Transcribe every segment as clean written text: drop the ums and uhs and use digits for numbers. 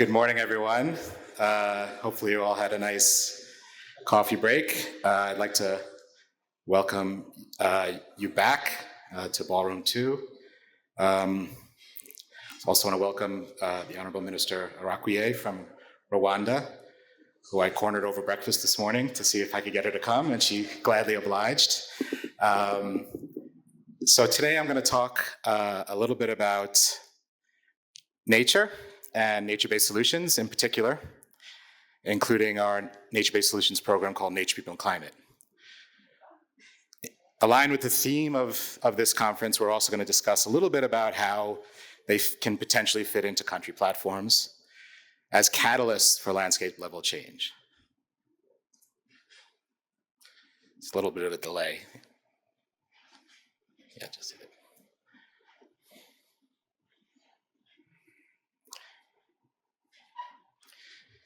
Good morning, everyone. Hopefully you all had a nice coffee break. I'd like to welcome you back to Ballroom 2. I also want to welcome the Honorable Minister Arakwiye from Rwanda, who I cornered over breakfast this morning to see if I could get her to come, and she gladly obliged. So today I'm going to talk a little bit about nature and nature-based solutions in particular, including our nature-based solutions program called Nature, People, and Climate. Aligned with the theme of this conference, we're also going to discuss a little bit about how they can potentially fit into country platforms as catalysts for landscape level change. It's a little bit of a delay. Yeah, just hit it.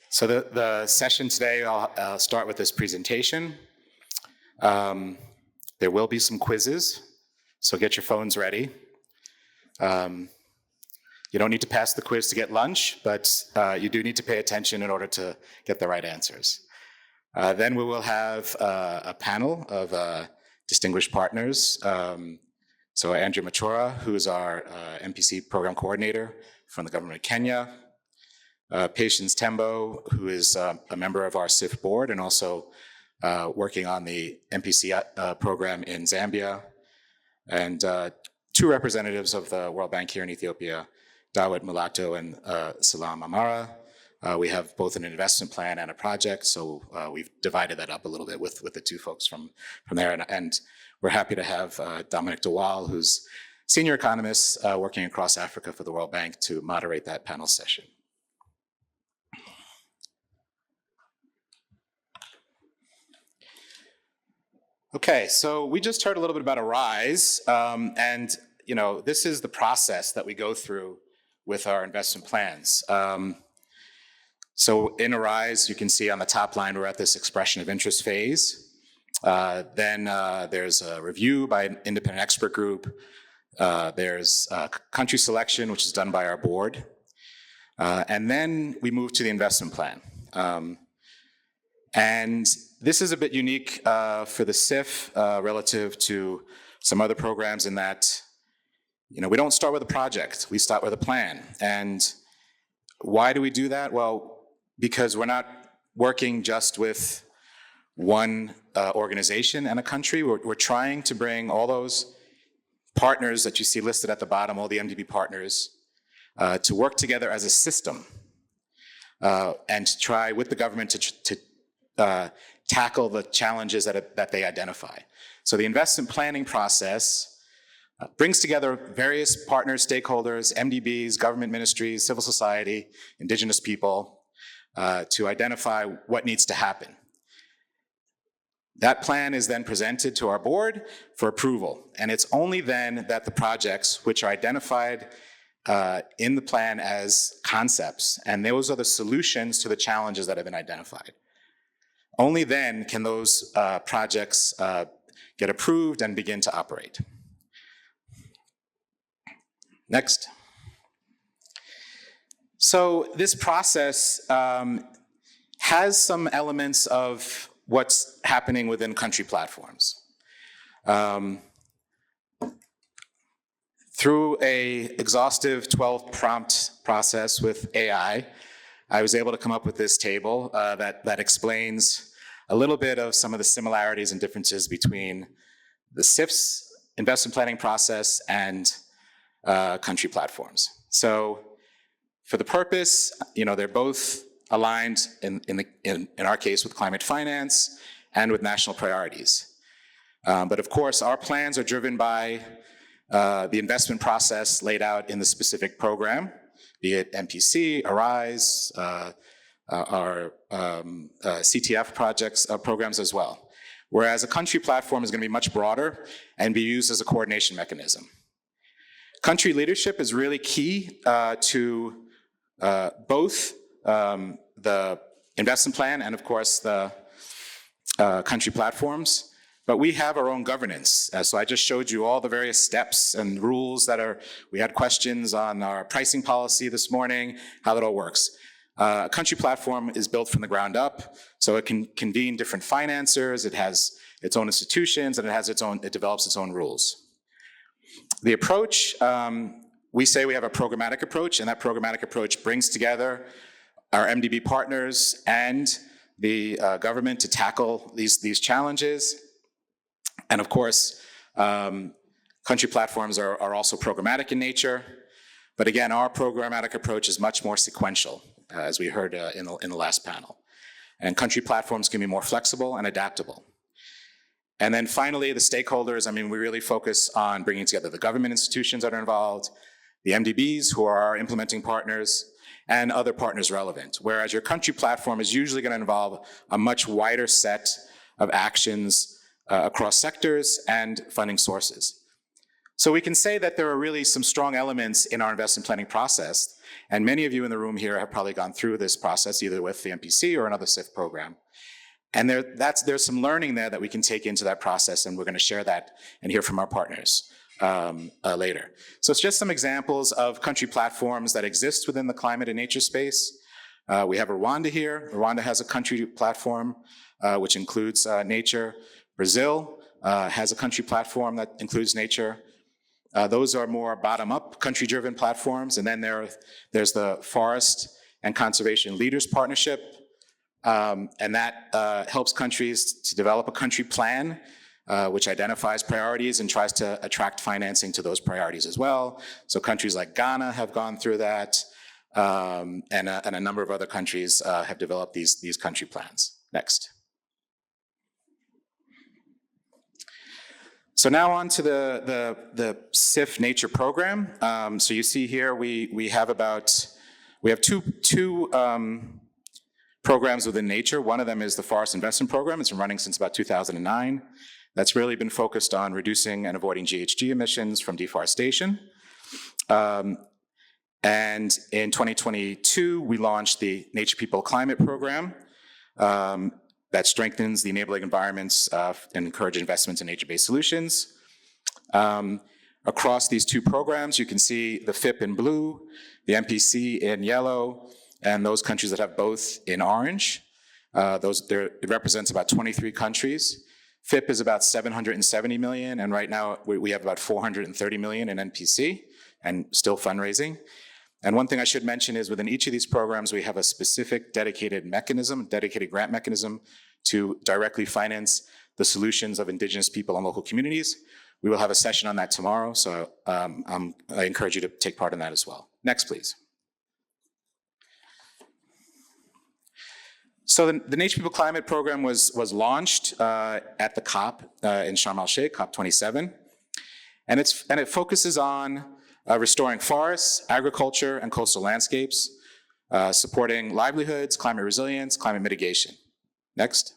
So the session today, I'll start with this presentation. There will be some quizzes, so get your phones ready. You don't need to pass the quiz to get lunch, but you do need to pay attention in order to get the right answers. Then we will have a panel of distinguished partners. So Andrew Machora, who is our MPC program coordinator from the government of Kenya. Patience Tembo, who is a member of our SIF board and also working on the MPC program in Zambia, and two representatives of the World Bank here in Ethiopia, Dawit Mulato and Salam Amara. We have both an investment plan and a project, so we've divided that up a little bit with the two folks from there, and we're happy to have Dominic DeWaal, who's senior economist working across Africa for the World Bank, to moderate that panel session. Okay, so we just heard a little bit about Arise, and this is the process that we go through with our investment plans. So in Arise, you can see on the top line, we're at this expression of interest phase. Then there's a review by an independent expert group. There's country selection, which is done by our board. And then we move to the investment plan. And this is a bit unique for the SIF relative to some other programs in that, we don't start with a project, we start with a plan. And why do we do that? Well, because we're not working just with one organization and a country. We're trying to bring all those partners that you see listed at the bottom, all the MDB partners, to work together as a system and to try with the government to tackle the challenges that they identify. So the investment planning process brings together various partners, stakeholders, MDBs, government ministries, civil society, indigenous people, to identify what needs to happen. That plan is then presented to our board for approval, and it's only then that the projects, which are identified in the plan as concepts, and those are the solutions to the challenges that have been identified, only then can those projects get approved and begin to operate. Next. So this process has some elements of what's happening within country platforms. Through a exhaustive 12-prompt process with AI, I was able to come up with this table that explains a little bit of some of the similarities and differences between the SIF's investment planning process and country platforms. So for the purpose, they're both aligned in our case with climate finance and with national priorities. But of course, our plans are driven by the investment process laid out in the specific program, be it MPC, Arise, our CTF projects, programs as well. Whereas a country platform is going to be much broader and be used as a coordination mechanism. Country leadership is really key to both the investment plan and, of course, the country platforms. But we have our own governance. So I just showed you all the various steps and rules we had questions on our pricing policy this morning, how that all works. A country platform is built from the ground up, so it can convene different financiers, it has its own institutions, and it develops its own rules. The approach, we say we have a programmatic approach, and that programmatic approach brings together our MDB partners and the government to tackle these challenges. And of course, country platforms are also programmatic in nature. But again, our programmatic approach is much more sequential, as we heard in the last panel. And country platforms can be more flexible and adaptable. And then finally, the stakeholders, we really focus on bringing together the government institutions that are involved, the MDBs, who are our implementing partners, and other partners relevant. Whereas your country platform is usually going to involve a much wider set of actions across sectors and funding sources. So we can say that there are really some strong elements in our investment planning process, and many of you in the room here have probably gone through this process either with the MPC or another SIF program. And there's some learning there that we can take into that process, and we're going to share that and hear from our partners later. So it's just some examples of country platforms that exist within the climate and nature space. We have Rwanda here. Rwanda has a country platform which includes nature. Brazil has a country platform that includes nature. Those are more bottom-up, country-driven platforms. And then there's the Forest and Conservation Leaders Partnership. And that helps countries to develop a country plan, which identifies priorities and tries to attract financing to those priorities as well. So countries like Ghana have gone through that, and a number of other countries have developed these country plans. Next. So now on to the SIF Nature program. So you see here we have two programs within nature. One of them is the Forest Investment Program. It's been running since about 2009. That's really been focused on reducing and avoiding GHG emissions from deforestation. And in 2022, we launched the Nature People Climate Program that strengthens the enabling environments and encourages investments in nature-based solutions. Across these two programs, you can see the FIP in blue, the MPC in yellow, and those countries that have both in orange. It represents about 23 countries. FIP is about 770 million, and right now we have about 430 million in NPC, and still fundraising. And one thing I should mention is within each of these programs, we have a specific dedicated grant mechanism to directly finance the solutions of Indigenous people and local communities. We will have a session on that tomorrow, so I encourage you to take part in that as well. Next, please. So the Nature People Climate Program was launched at the COP in Sharm el-Sheikh, COP27, and it focuses on restoring forests, agriculture, and coastal landscapes, supporting livelihoods, climate resilience, climate mitigation. Next.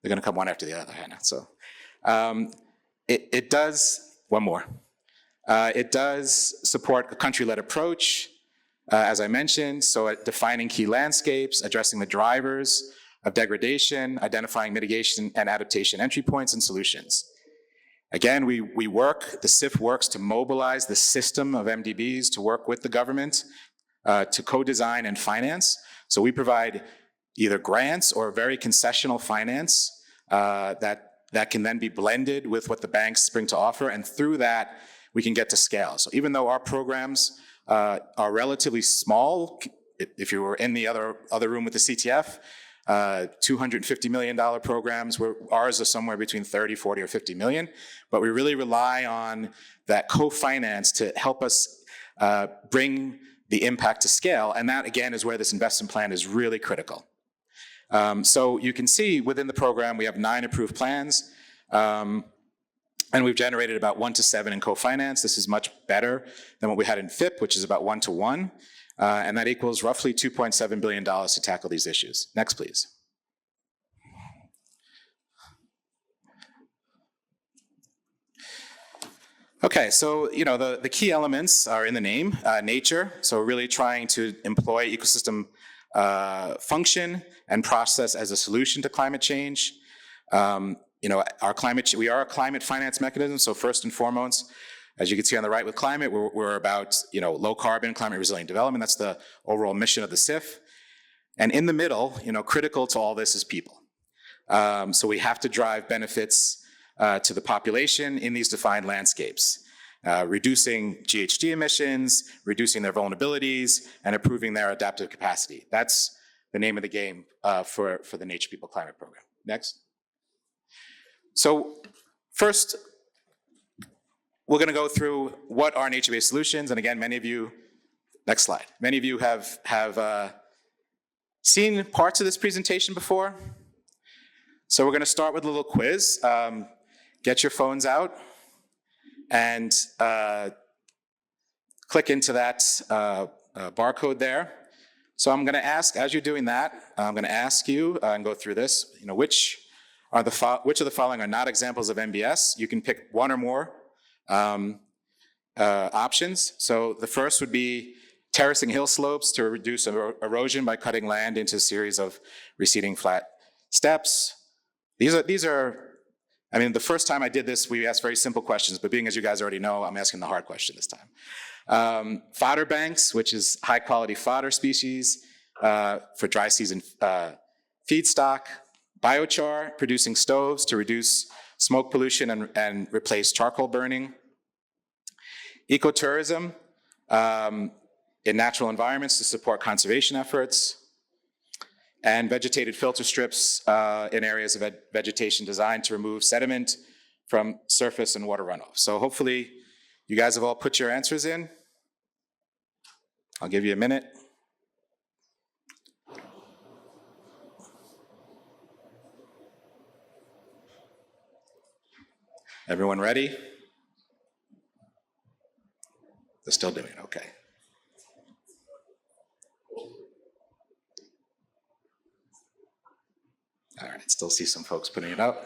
They're going to come one after the other, Hannah. So it does, one more. It does support a country-led approach, as I mentioned, so at defining key landscapes, addressing the drivers of degradation, identifying mitigation and adaptation entry points and solutions. Again, the SIF works to mobilize the system of MDBs to work with the government to co-design and finance. So we provide either grants or very concessional finance that can then be blended with what the banks bring to offer, and through that, we can get to scale. So even though our programs are relatively small, if you were in the other room with the CTF, $250 million programs, ours are somewhere between 30, 40, or 50 million, but we really rely on that co-finance to help us bring the impact to scale, and that again is where this investment plan is really critical. So you can see within the program we have 9 approved plans, and we've generated about 1 to 7 in co-finance. This is much better than what we had in FIP, which is about 1 to 1. And that equals roughly $2.7 billion to tackle these issues. Next, please. Okay, so the key elements are in the name, nature. So really trying to employ ecosystem function and process as a solution to climate change. We are a climate finance mechanism, so first and foremost, As you can see on the right with climate, we're about low carbon, climate resilient development. That's the overall mission of the CIF. And in the middle, critical to all this is people. So we have to drive benefits to the population in these defined landscapes, reducing GHG emissions, reducing their vulnerabilities, and improving their adaptive capacity. That's the name of the game for the Nature People Climate Program. Next. So first, we're going to go through what are nature-based solutions. And again, many of you, next slide. Many of you have seen parts of this presentation before. So we're going to start with a little quiz. Get your phones out and click into that barcode there. So I'm going to ask, as you're doing that, I'm going to ask you and go through this. Which of the following are not examples of NBS? You can pick one or more options. So the first would be terracing hill slopes to reduce erosion by cutting land into a series of receding flat steps. These are. I mean, the first time I did this, we asked very simple questions, but being as you guys already know, I'm asking the hard question this time. Fodder banks, which is high quality fodder species for dry season feedstock. Biochar, producing stoves to reduce smoke pollution and replace charcoal burning. Ecotourism in natural environments to support conservation efforts. And vegetated filter strips in areas of vegetation designed to remove sediment from surface and water runoff. So hopefully you guys have all put your answers in. I'll give you a minute. Everyone ready? They're still doing it, okay. All right, still see some folks putting it up.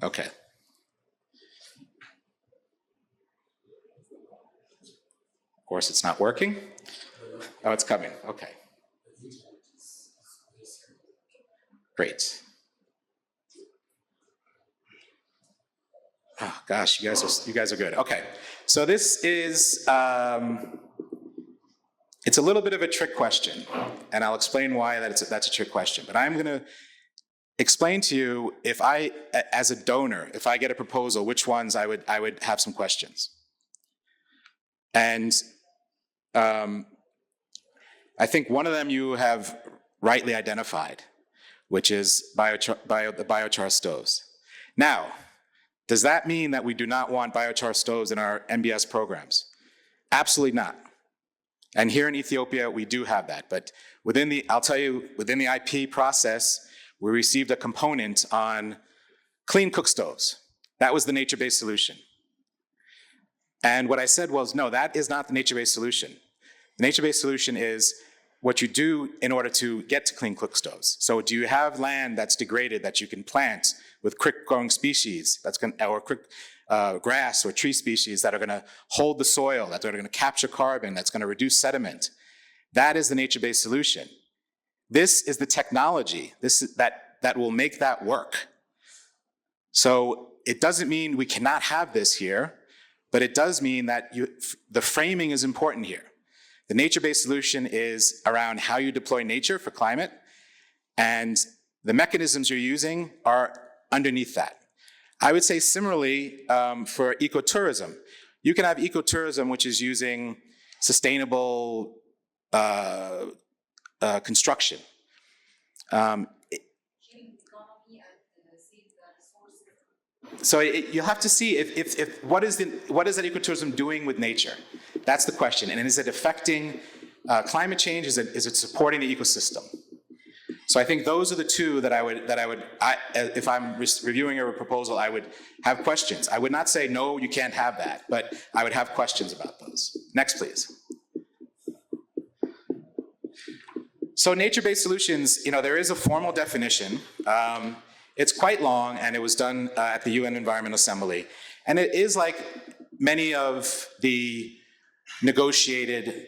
Okay. Of course, it's not working. Oh, it's coming, okay. Great. Oh gosh, you guys are good. Okay, so this is, it's a little bit of a trick question, and I'll explain why that's a trick question. But I'm going to explain to you, if I, as a donor, if I get a proposal, which ones I would have some questions. And I think one of them you have rightly identified, which is the biochar stoves. Now, does that mean that we do not want biochar stoves in our NBS programs? Absolutely not. And here in Ethiopia, we do have that. But I'll tell you, within the IP process, we received a component on clean cook stoves. That was the nature-based solution. And what I said was, no, that is not the nature-based solution. The nature-based solution is what you do in order to get to clean cook stoves. So do you have land that's degraded that you can plant with quick-growing species or quick grass or tree species that are going to hold the soil, that are going to capture carbon, that's going to reduce sediment? That is the nature-based solution. This is the technology that will make that work. So it doesn't mean we cannot have this here, but it does mean that the framing is important here. The nature-based solution is around how you deploy nature for climate, and the mechanisms you're using are underneath that. I would say similarly for ecotourism. You can have ecotourism which is using sustainable construction. So you'll have to see if what is that ecotourism doing with nature? That's the question. And is it affecting climate change? Is it supporting the ecosystem? So I think those are the two that I would if I'm reviewing a proposal, I would have questions. I would not say no, you can't have that, but I would have questions about those. Next, please. So nature-based solutions, there is a formal definition. It's quite long, and it was done at the UN Environment Assembly. And it is like many of the negotiated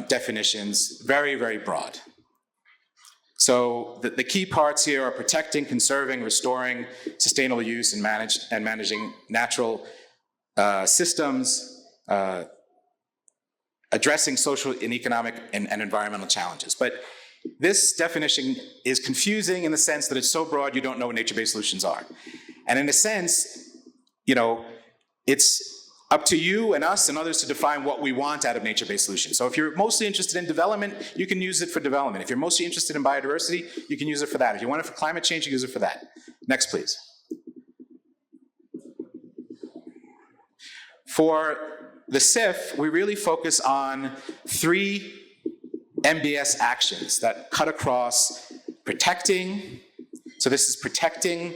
definitions, very, very broad. So the key parts here are protecting, conserving, restoring, sustainable use, and managing natural systems, addressing social and economic and environmental challenges. But this definition is confusing in the sense that it's so broad you don't know what nature-based solutions are. And in a sense, it's up to you and us and others to define what we want out of nature-based solutions. So if you're mostly interested in development, you can use it for development. If you're mostly interested in biodiversity, you can use it for that. If you want it for climate change, you can use it for that. Next, please. For the CIF, we really focus on 3 MBS actions that cut across protecting, so this is protecting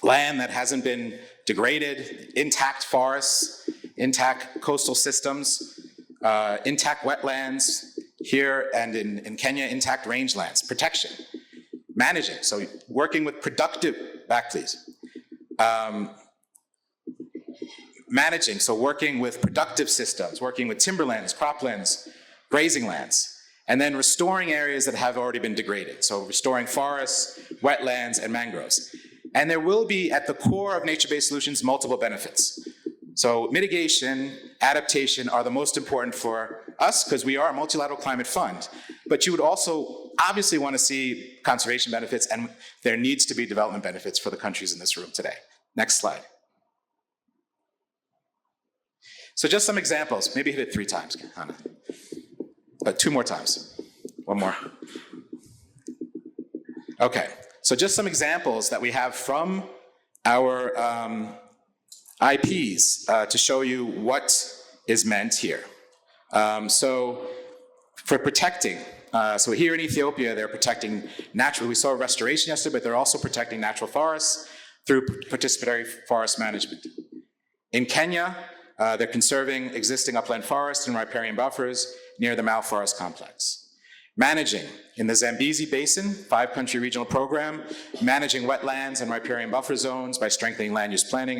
land that hasn't been degraded, intact forests, intact coastal systems, intact wetlands, here and in Kenya, intact rangelands, protection, managing, so working with productive, back please, managing, so working with productive systems, working with timberlands, croplands, grazing lands, and then restoring areas that have already been degraded, so restoring forests, wetlands, and mangroves. And there will be, at the core of nature-based solutions, multiple benefits. So mitigation, adaptation are the most important for us because we are a multilateral climate fund. But you would also obviously want to see conservation benefits, and there needs to be development benefits for the countries in this room today. Next slide. So just some examples. Maybe hit it 3 times, Hannah. 2 more times. 1 more. Okay. So just some examples that we have from our IPs to show you what is meant here. So for protecting, so here in Ethiopia, they're protecting natural, we saw restoration yesterday, but they're also protecting natural forests through participatory forest management. In Kenya, they're conserving existing upland forests and riparian buffers near the Mau Forest Complex. Managing, in the Zambezi Basin, 5-country regional program, managing wetlands and riparian buffer zones by strengthening land use planning,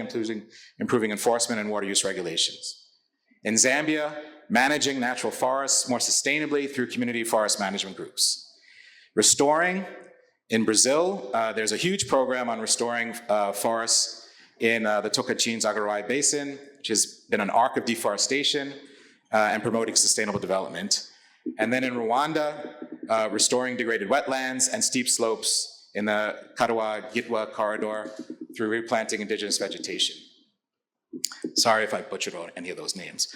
improving enforcement and water use regulations. In Zambia, managing natural forests more sustainably through community forest management groups. Restoring, in Brazil, there's a huge program on restoring forests in the Tocantins-Aguaraí Basin, which has been an arc of deforestation and promoting sustainable development. And then in Rwanda, restoring degraded wetlands and steep slopes in the Karawa-Gitwa corridor through replanting indigenous vegetation. Sorry if I butchered any of those names.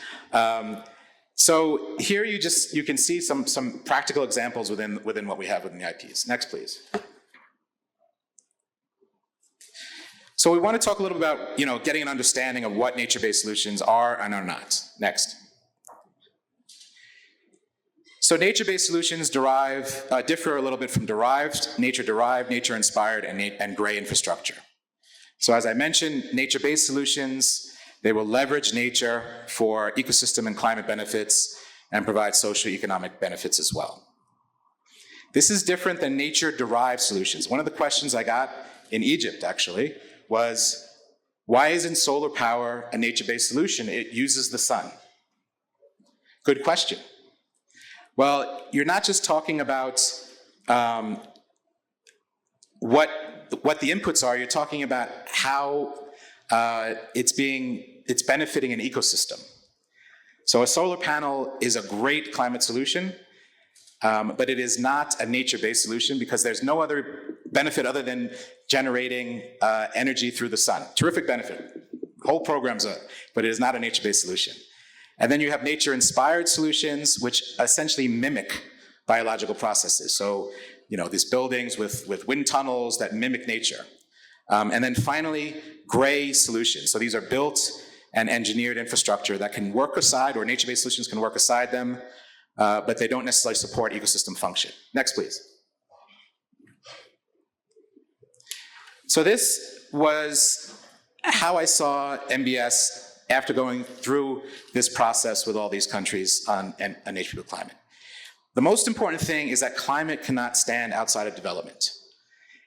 So here you can see some practical examples within what we have within the IPs. Next, please. So we want to talk a little about getting an understanding of what nature-based solutions are and are not. Next. So nature-based solutions differ a little bit from nature-derived, nature-inspired, and gray infrastructure. So as I mentioned, nature-based solutions, they will leverage nature for ecosystem and climate benefits and provide socio-economic benefits as well. This is different than nature-derived solutions. One of the questions I got in Egypt, actually, was, why isn't solar power a nature-based solution? It uses the sun. Good question. Well, you're not just talking about what the inputs are, you're talking about how it's benefiting an ecosystem. So a solar panel is a great climate solution, but it is not a nature-based solution because there's no other benefit other than generating energy through the sun. Terrific benefit. Whole programs are, but it is not a nature-based solution. And then you have nature-inspired solutions, which essentially mimic biological processes. So, these buildings with wind tunnels that mimic nature. And then finally, gray solutions. So these are built and engineered infrastructure that can work aside, or nature-based solutions can work aside them, but they don't necessarily support ecosystem function. Next, please. So this was how I saw MBS after going through this process with all these countries on nature-based climate. The most important thing is that climate cannot stand outside of development.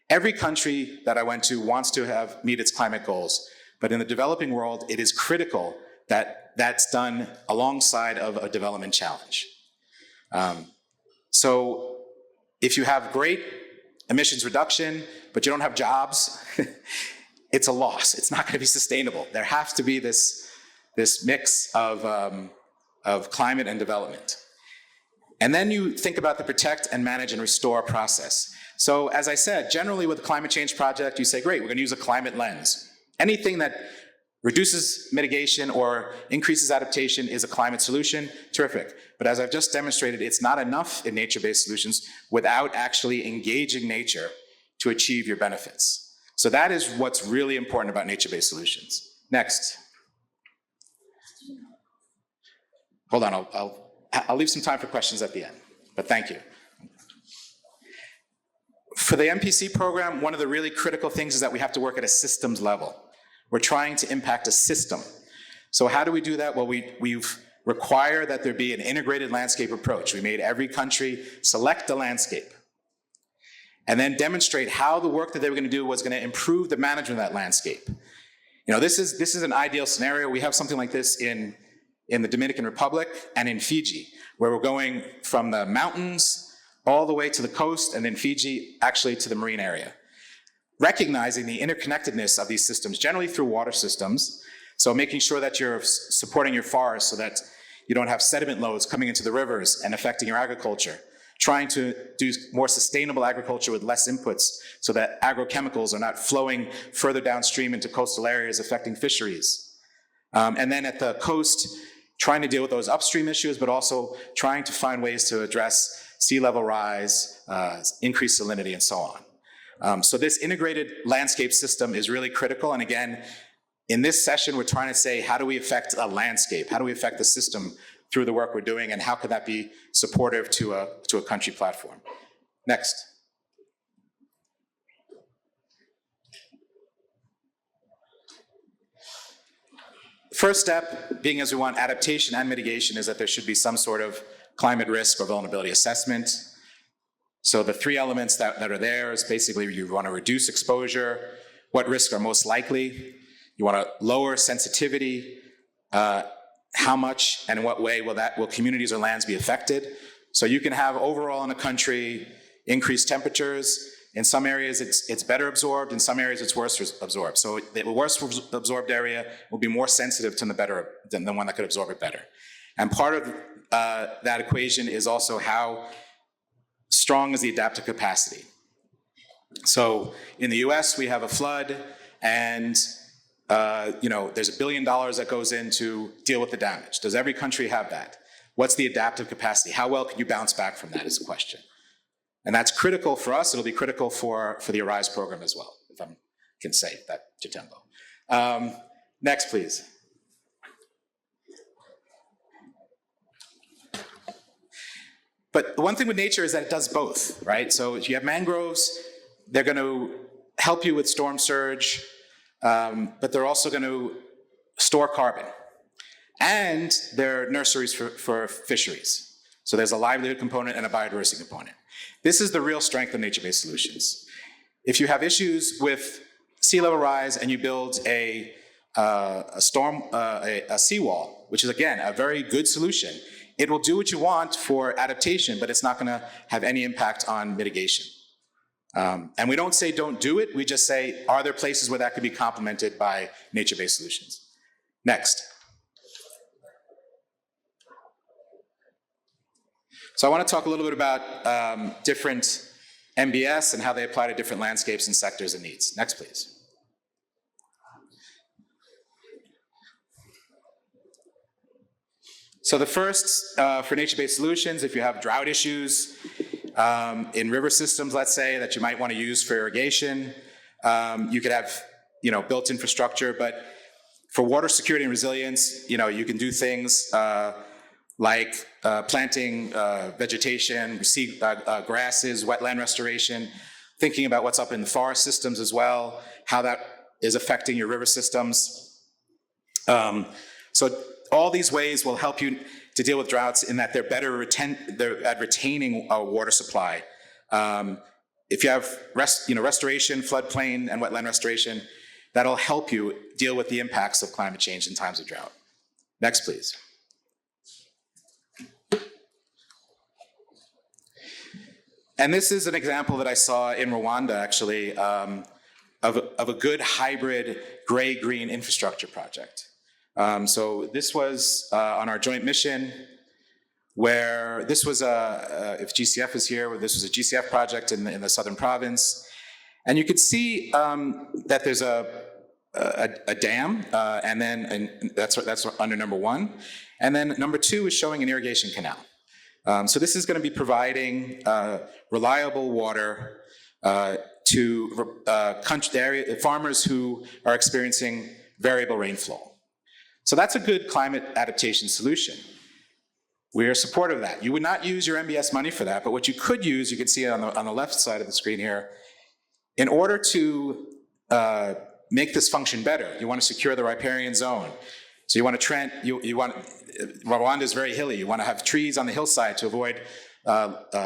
Every country that I went to wants to meet its climate goals, but in the developing world, it is critical that that's done alongside of a development challenge. So if you have great emissions reduction, but you don't have jobs, it's a loss. It's not going to be sustainable. There has to be this mix of climate and development. And then you think about the protect and manage and restore process. So as I said, generally with a climate change project, you say, great, we're going to use a climate lens. Anything that reduces mitigation or increases adaptation is a climate solution, terrific. But as I've just demonstrated, it's not enough in nature-based solutions without actually engaging nature to achieve your benefits. So that is what's really important about nature-based solutions. Next. Hold on, I'll leave some time for questions at the end, but thank you. For the MPC program, one of the really critical things is that we have to work at a systems level. We're trying to impact a system. So how do we do that? Well, we've required that there be an integrated landscape approach. We made every country select a landscape and then demonstrate how the work that they were going to do was going to improve the management of that landscape. You know, this is an ideal scenario. We have something like this in the Dominican Republic and in Fiji, where we're going from the mountains all the way to the coast, and then Fiji actually to the marine area. Recognizing the interconnectedness of these systems, generally through water systems, so making sure that you're supporting your forests so that you don't have sediment loads coming into the rivers and affecting your agriculture. Trying to do more sustainable agriculture with less inputs so that agrochemicals are not flowing further downstream into coastal areas affecting fisheries. And then at the coast, trying to deal with those upstream issues, but also trying to find ways to address sea level rise, increased salinity, and so on. So this integrated landscape system is really critical. And again, in this session, we're trying to say, how do we affect a landscape? How do we affect the system through the work we're doing? And how could that be supportive to a country platform? Next. First step, being as we want adaptation and mitigation, is that there should be some sort of climate risk or vulnerability assessment. So the three elements that are there is basically you want to reduce exposure, what risks are most likely, you want to lower sensitivity, how much and in what way will communities or lands be affected. So you can have overall in a country increased temperatures. In some areas it's better absorbed, in some areas it's worse absorbed. So the worse absorbed area will be more sensitive to than the one that could absorb it better. And part of that equation is also how strong is the adaptive capacity. So in the US, we have a flood, and there's $1 billion that goes in to deal with the damage. Does every country have that? What's the adaptive capacity? How well can you bounce back from that is the question. And that's critical for us. It'll be critical for the ARISE program as well, if I can say that, Jitembo. Next, please. But the one thing with nature is that it does both, right? So if you have mangroves, they're going to help you with storm surge, but they're also going to store carbon. And they're nurseries for fisheries. So there's a livelihood component and a biodiversity component. This is the real strength of nature-based solutions. If you have issues with sea level rise and you build a seawall, which is again a very good solution, it will do what you want for adaptation, but it's not going to have any impact on mitigation. And we don't say don't do it, we just say, are there places where that could be complemented by nature-based solutions? Next. So I want to talk a little bit about different MBS and how they apply to different landscapes and sectors and needs. Next, please. So the first, for nature-based solutions, if you have drought issues in river systems, let's say, that you might want to use for irrigation, you could have built infrastructure, but for water security and resilience, you can do things like planting vegetation, grasses, wetland restoration, thinking about what's up in the forest systems as well, how that is affecting your river systems. So all these ways will help you to deal with droughts in that they're better at retaining a water supply. If you have restoration, floodplain, and wetland restoration, that'll help you deal with the impacts of climate change in times of drought. Next, please. And this is an example that I saw in Rwanda, actually, of a good hybrid gray-green infrastructure project. So this was on our joint mission, where this was if GCF is here, this was a GCF project in the southern province. And you could see that there's a dam, and that's under number 1. And then number 2 is showing an irrigation canal. So this is going to be providing reliable water to farmers who are experiencing variable rainfall. So that's a good climate adaptation solution. We are supportive of that. You would not use your MBS money for that, but what you could use, you can see it on the left side of the screen here, in order to make this function better, you want to secure the riparian zone. So you want to Rwanda is very hilly. You want to have trees on the hillside to avoid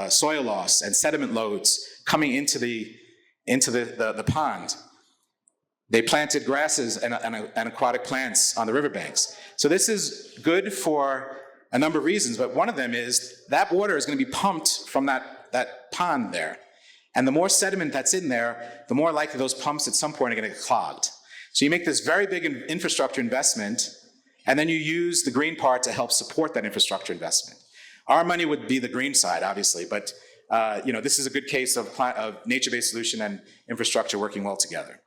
soil loss and sediment loads coming into the pond. They planted grasses and aquatic plants on the riverbanks. So this is good for a number of reasons, but one of them is that water is going to be pumped from that pond there. And the more sediment that's in there, the more likely those pumps at some point are going to get clogged. So you make this very big infrastructure investment, and then you use the green part to help support that infrastructure investment. Our money would be the green side, obviously, but this is a good case of nature-based solution and infrastructure working well together.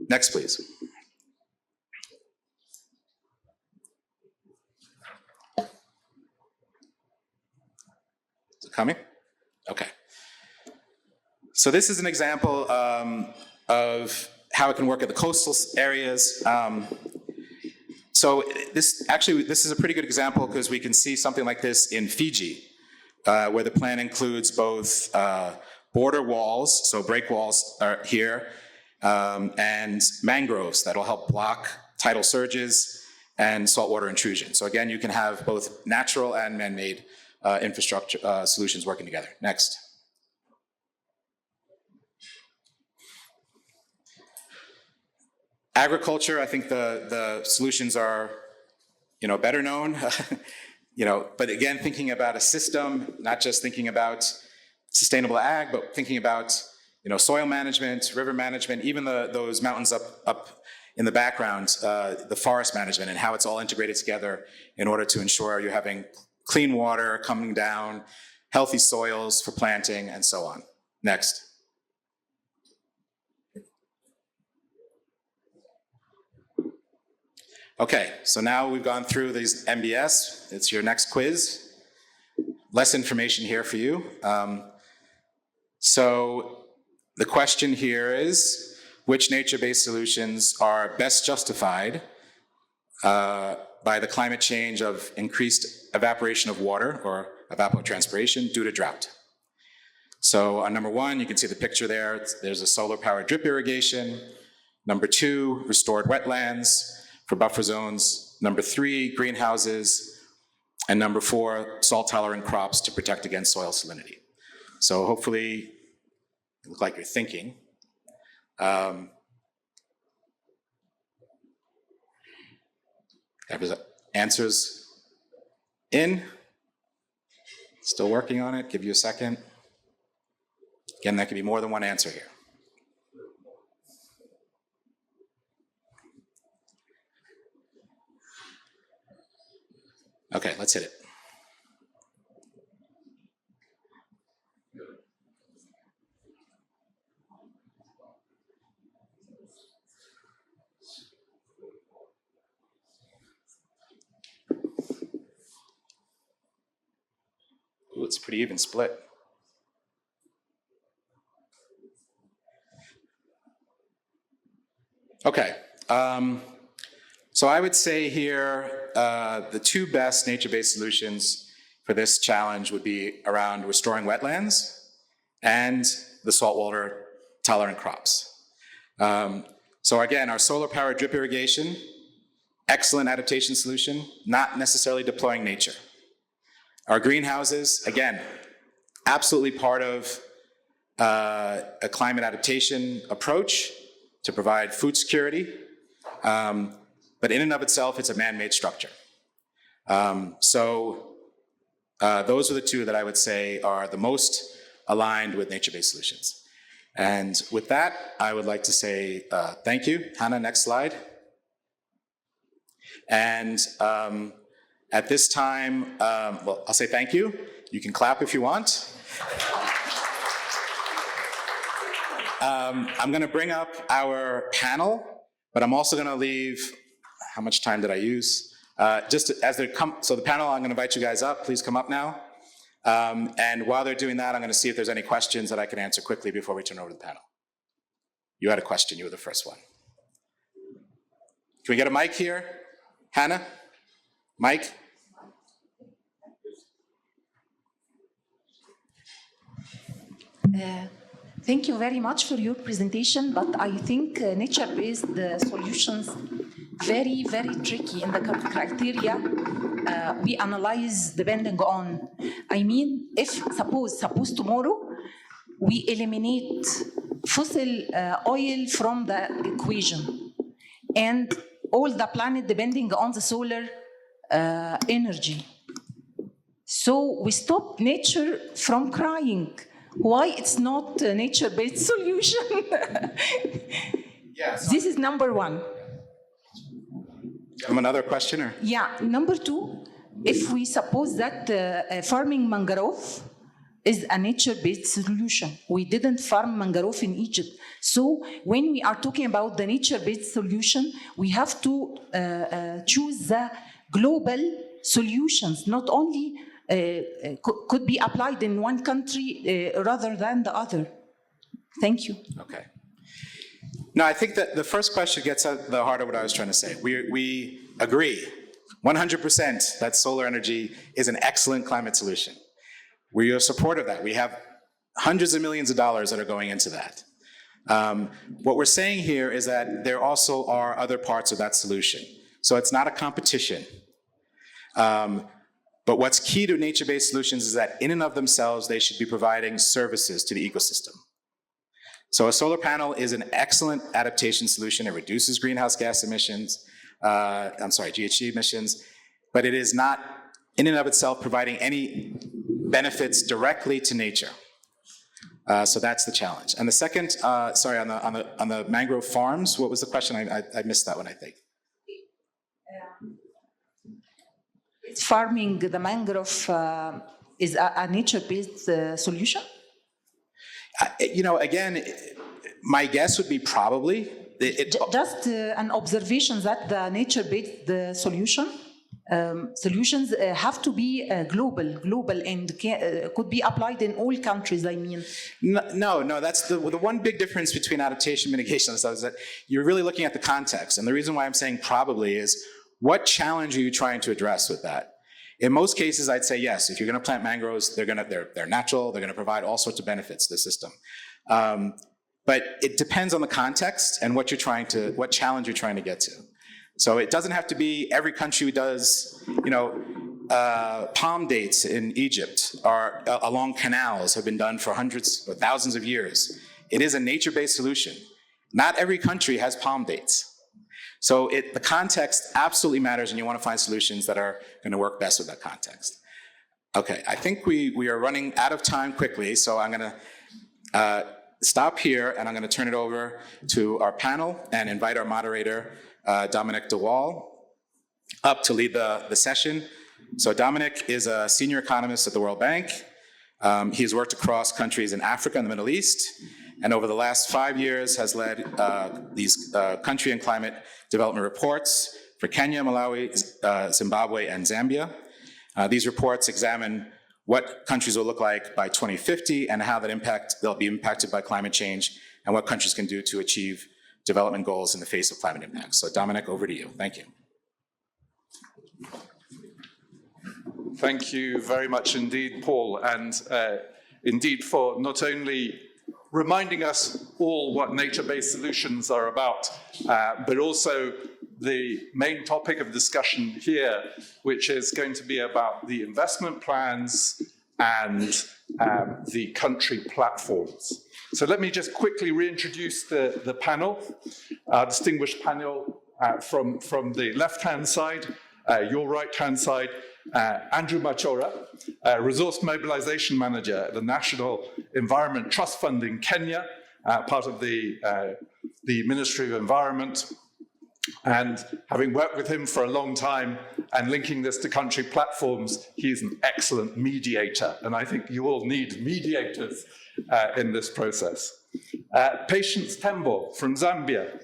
Next, please. Is it coming? Okay. So this is an example of how it can work at the coastal areas. So this is a pretty good example because we can see something like this in Fiji, where the plan includes both border walls, so break walls are here, and mangroves that will help block tidal surges and saltwater intrusion. So again, you can have both natural and man-made infrastructure solutions working together. Next. Agriculture, I think the solutions are, better known, but again, thinking about a system, not just thinking about sustainable ag, but thinking about, soil management, river management, even those mountains up in the background, the forest management and how it's all integrated together in order to ensure you're having clean water coming down, healthy soils for planting, and so on. Next. Okay, so now we've gone through these MBS. It's your next quiz. Less information here for you. So the question here is, which nature-based solutions are best justified by the climate change of increased evaporation of water or evapotranspiration due to drought? So on number 1, you can see the picture there. There's a solar-powered drip irrigation. Number 2, restored wetlands for buffer zones. Number 3, greenhouses. And number 4, salt-tolerant crops to protect against soil salinity. So hopefully, it looks like you're thinking. Have his answers in. Still working on it. Give you a second. Again, that could be more than one answer here. Okay, let's hit it. Ooh, it's a pretty even split. Okay, so I would say here the 2 best nature-based solutions for this challenge would be around restoring wetlands and the saltwater tolerant crops. So again, our solar-powered drip irrigation, excellent adaptation solution, not necessarily deploying nature. Our greenhouses, again, absolutely part of a climate adaptation approach to provide food security, but in and of itself, it's a man-made structure. So those are the 2 that I would say are the most aligned with nature-based solutions. And with that, I would like to say thank you. Hannah, next slide. And at this time, well, I'll say thank you. You can clap if you want. I'm going to bring up our panel, but I'm also going to leave, how much time did I use? Just as they come, so the panel, I'm going to invite you guys up. Please come up now. And while they're doing that, I'm going to see if there's any questions that I can answer quickly before we turn over to the panel. You had a question. You were the first one. Can we get a mic here? Hannah? Mike? Thank you very much for your presentation, but I think nature-based solutions very, very tricky in the criteria we analyze depending on. I mean, if suppose tomorrow we eliminate fossil oil from the equation, and all the planet depending on the solar energy. So we stop nature from crying. Why it's not a nature-based solution? Yes. This is number one. Another question? Or? Yeah, number two, if we suppose that farming mangrove is a nature-based solution. We didn't farm mangrove in Egypt. So when we are talking about the nature-based solution, we have to choose the global solutions, not only could be applied in one country rather than the other. Thank you. Okay. No, I think that the first question gets at the heart of what I was trying to say. We agree 100% that solar energy is an excellent climate solution. We are supportive of that. We have hundreds of millions of dollars that are going into that. What we're saying here is that there also are other parts of that solution. So it's not a competition. But what's key to nature-based solutions is that in and of themselves, they should be providing services to the ecosystem. So a solar panel is an excellent adaptation solution. It reduces greenhouse gas emissions, GHG emissions, but it is not in and of itself providing any benefits directly to nature. So that's the challenge. And the second, sorry, on the mangrove farms, what was the question? I missed that one, I think. Farming the mangrove is a nature-based solution? Again, my guess would be probably. Just an observation that the nature-based solutions have to be global, and could be applied in all countries, I mean. No, that's the one big difference between adaptation and mitigation is that you're really looking at the context. And the reason why I'm saying probably is, what challenge are you trying to address with that? In most cases, I'd say yes. If you're going to plant mangroves, they're natural. They're going to provide all sorts of benefits to the system. But it depends on the context and what challenge you're trying to get to. So it doesn't have to be every country does. Palm dates in Egypt or along canals have been done for hundreds or thousands of years. It is a nature-based solution. Not every country has palm dates. So the context absolutely matters, and you want to find solutions that are going to work best with that context. Okay, I think we are running out of time quickly, so I'm going to stop here, and I'm going to turn it over to our panel and invite our moderator, Dominic DeWall, up to lead the session. So Dominic is a senior economist at the World Bank. He's worked across countries in Africa and the Middle East, and over the last 5 years has led these country and climate development reports for Kenya, Malawi, Zimbabwe, and Zambia. These reports examine what countries will look like by 2050 and how they'll be impacted by climate change, and what countries can do to achieve development goals in the face of climate impacts. So Dominic, over to you. Thank you. Thank you very much indeed, Paul, and indeed for not only reminding us all what nature-based solutions are about, but also the main topic of discussion here, which is going to be about the investment plans and the country platforms. So let me just quickly reintroduce the panel, our distinguished panel from the left-hand side, your right-hand side. Andrew Machora, Resource Mobilization Manager at the National Environment Trust Fund in Kenya, part of the Ministry of Environment. And having worked with him for a long time and linking this to country platforms, he's an excellent mediator. And I think you all need mediators in this process. Patience Tembo from Zambia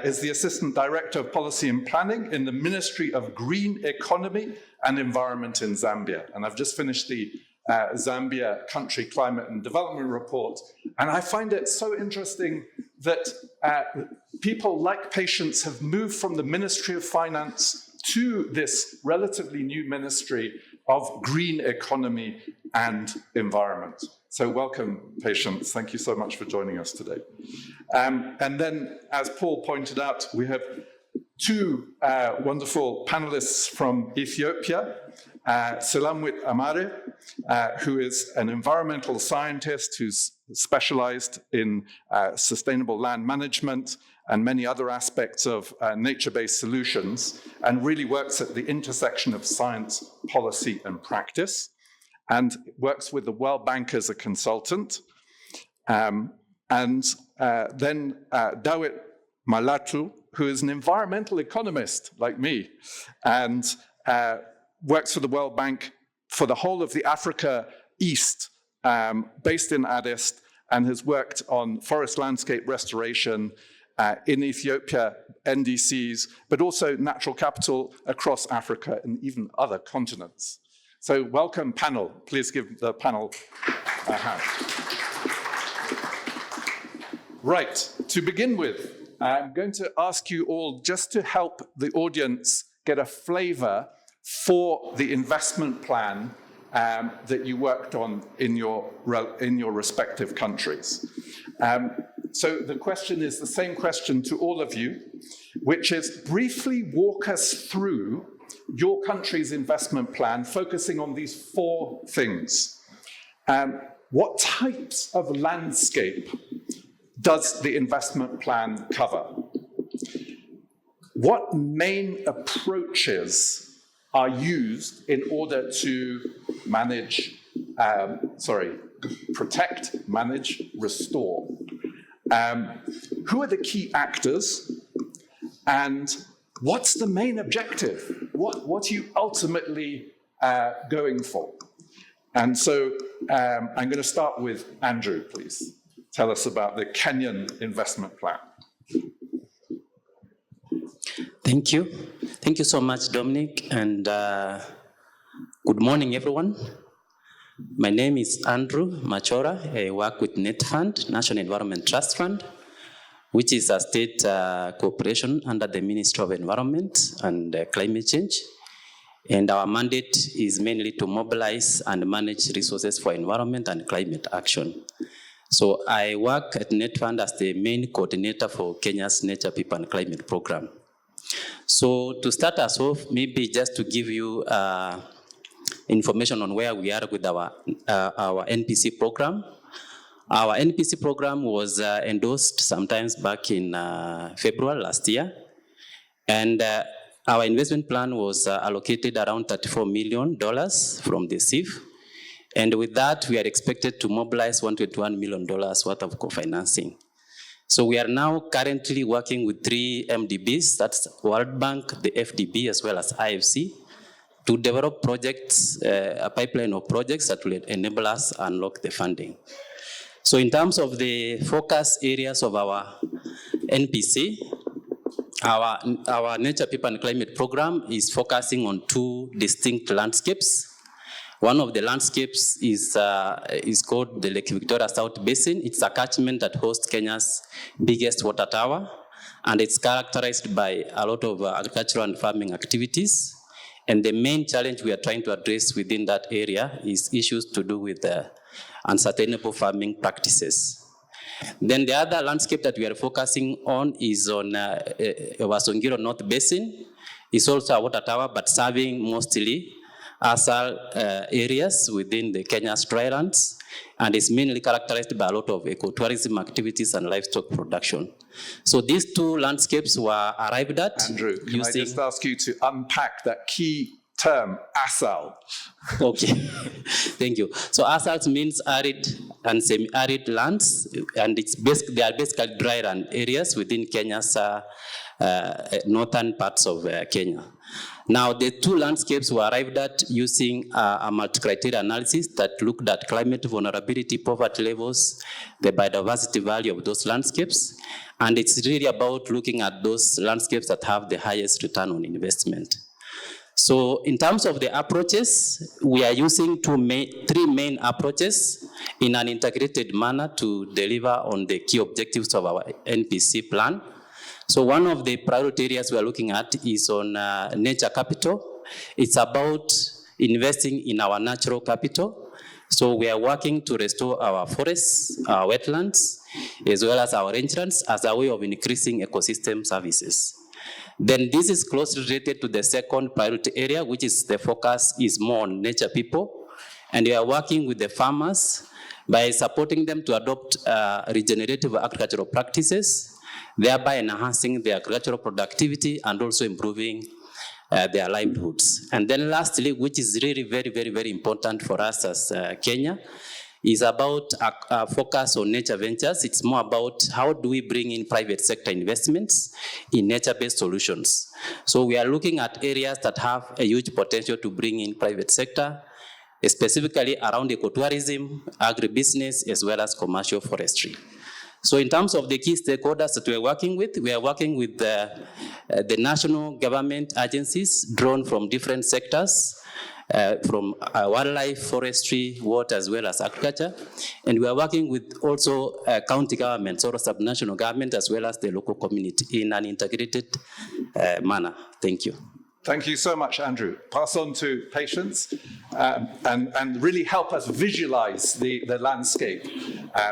is the Assistant Director of Policy and Planning in the Ministry of Green Economy and Environment in Zambia. And I've just finished the Zambia Country Climate and Development Report. And I find it so interesting that people like Patience have moved from the Ministry of Finance to this relatively new Ministry of Green Economy and Environment. So welcome, Patience. Thank you so much for joining us today. And then, as Paul pointed out, we have two wonderful panelists from Ethiopia. Selamwit Amare, who is an environmental scientist who's specialized in sustainable land management and many other aspects of nature-based solutions, and really works at the intersection of science, policy, and practice, and works with the World Bank as a consultant. Then Dawit Malatu, who is an environmental economist like me, and works for the World Bank for the whole of the Africa East, based in Addis, and has worked on forest landscape restoration in Ethiopia, NDCs, but also natural capital across Africa and even other continents. So welcome, panel. Please give the panel a hand. Right, to begin with, I'm going to ask you all just to help the audience get a flavor for the investment plan that you worked on in your respective countries. So the question is the same question to all of you, which is briefly walk us through your country's investment plan, focusing on these four things. What types of landscape does the investment plan cover? What main approaches are used in order to protect, manage, restore? Who are the key actors? And what's the main objective? What are you ultimately going for? And so I'm going to start with Andrew, please. Tell us about the Kenyan investment plan. Thank you. Thank you so much, Dominic, and good morning, everyone. My name is Andrew Machora. I work with NetFund, National Environment Trust Fund, which is a state corporation under the Ministry of Environment and Climate Change. And our mandate is mainly to mobilize and manage resources for environment and climate action. So I work at NetFund as the main coordinator for Kenya's Nature, People and Climate Program. So to start us off, maybe just to give you information on where we are with our NPC program. Our NPC program was endorsed sometimes back in February last year. And our investment plan was allocated around $34 million from the CIF. And with that, we are expected to mobilize $121 million worth of co-financing. So we are now currently working with 3 MDBs, that's World Bank, the FDB, as well as IFC, to develop projects, a pipeline of projects that will enable us to unlock the funding. So in terms of the focus areas of our NPC, our Nature, People and Climate Program is focusing on 2 distinct landscapes. One of the landscapes is called the Lake Victoria South Basin. It's a catchment that hosts Kenya's biggest water tower, and it's characterized by a lot of agricultural and farming activities. And the main challenge we are trying to address within that area is issues to do with unsustainable farming practices. Then the other landscape that we are focusing on is on Wasongiro North Basin. It's also a water tower, but serving mostly ASAL areas within the Kenya's drylands, and is mainly characterized by a lot of ecotourism activities and livestock production. So these 2 landscapes were arrived at. Andrew, can I just ask you to unpack that key term, ASAL. Okay, thank you. So ASALs means arid and semi-arid lands, and they are basically dry land areas within Kenya's northern parts of Kenya. Now, the two landscapes were arrived at using a multi-criteria analysis that looked at climate vulnerability, poverty levels, the biodiversity value of those landscapes, and it's really about looking at those landscapes that have the highest return on investment. So in terms of the approaches, we are using three main approaches in an integrated manner to deliver on the key objectives of our NPC plan. So one of the priority areas we are looking at is on nature capital. It's about investing in our natural capital. So we are working to restore our forests, our wetlands, as well as our rangelands as a way of increasing ecosystem services. Then this is closely related to the second priority area, which is the focus is more on nature people. And we are working with the farmers by supporting them to adopt regenerative agricultural practices, thereby enhancing their agricultural productivity and also improving their livelihoods. And then lastly, which is really very, very, very important for us as Kenya, is about a focus on nature ventures. It's more about how do we bring in private sector investments in nature-based solutions. So we are looking at areas that have a huge potential to bring in private sector, specifically around ecotourism, agribusiness, as well as commercial forestry. So in terms of the key stakeholders that we are working with the national government agencies drawn from different sectors, from wildlife, forestry, water, as well as agriculture. And we are working with also county governments or subnational government, as well as the local community in an integrated manner. Thank you. Thank you so much, Andrew. Pass on to Patience and really help us visualize the landscape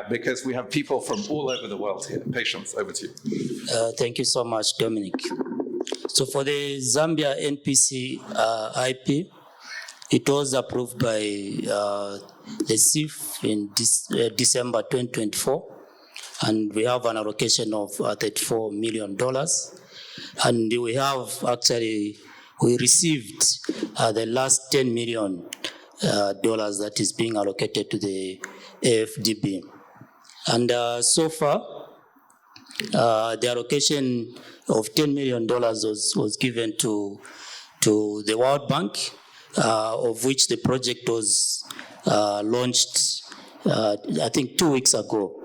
because we have people from all over the world here. Patience, over to you. Thank you so much, Dominic. So for the Zambia NPC IP, it was approved by the CIF in December 2024, and we have an allocation of $34 million. And we have we received the last $10 million that is being allocated to the AFDB. And so far, the allocation of $10 million was given to the World Bank, of which the project was launched, I think 2 weeks ago,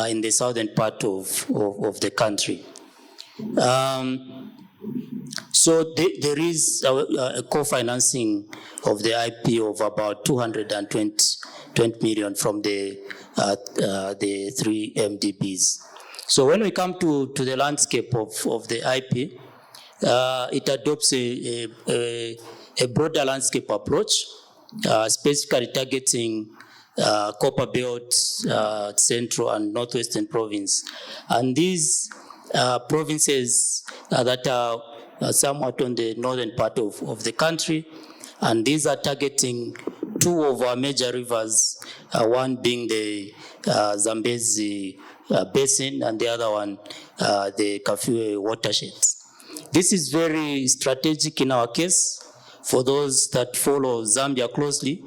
in the southern part of the country. So there is a co-financing of the IP of about 220 million from the 3 MDBs. So when we come to the landscape of the IP, it adopts a broader landscape approach, specifically targeting Copper Belt, Central and Northwestern province. And these provinces that are somewhat on the northern part of the country, and these are targeting 2 of our major rivers, one being the Zambezi Basin and the other one, the Kafue watersheds. This is very strategic in our case. For those that follow Zambia closely,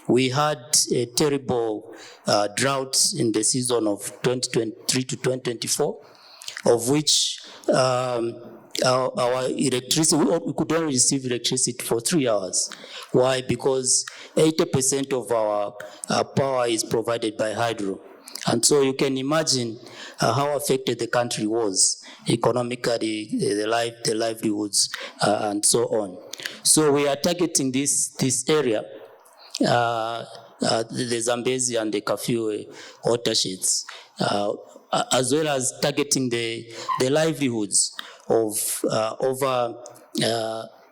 we had a terrible drought in the season of 2023 to 2024, of which our electricity, we could only receive electricity for 3 hours. Why? Because 80% of our power is provided by hydro. And so you can imagine how affected the country was economically, the livelihoods, and so on. So we are targeting this area, the Zambezi and the Kafue watersheds, as well as targeting the livelihoods of over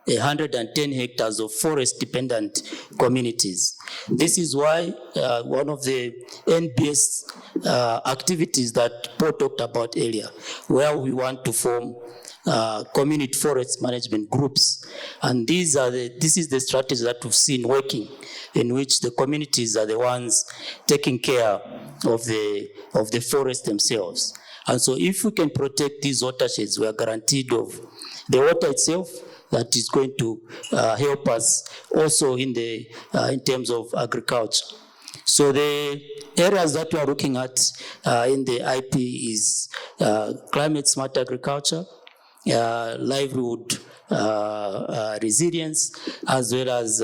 110 hectares of forest-dependent communities. This is why one of the NBS activities that Paul talked about earlier, where we want to form community forest management groups. And this is the strategy that we've seen working, in which the communities are the ones taking care of the forest themselves. And so if we can protect these watersheds, we are guaranteed of the water itself, that is going to help us also in terms of agriculture. So the areas that we are looking at in the IP is climate smart agriculture, livelihood resilience, as well as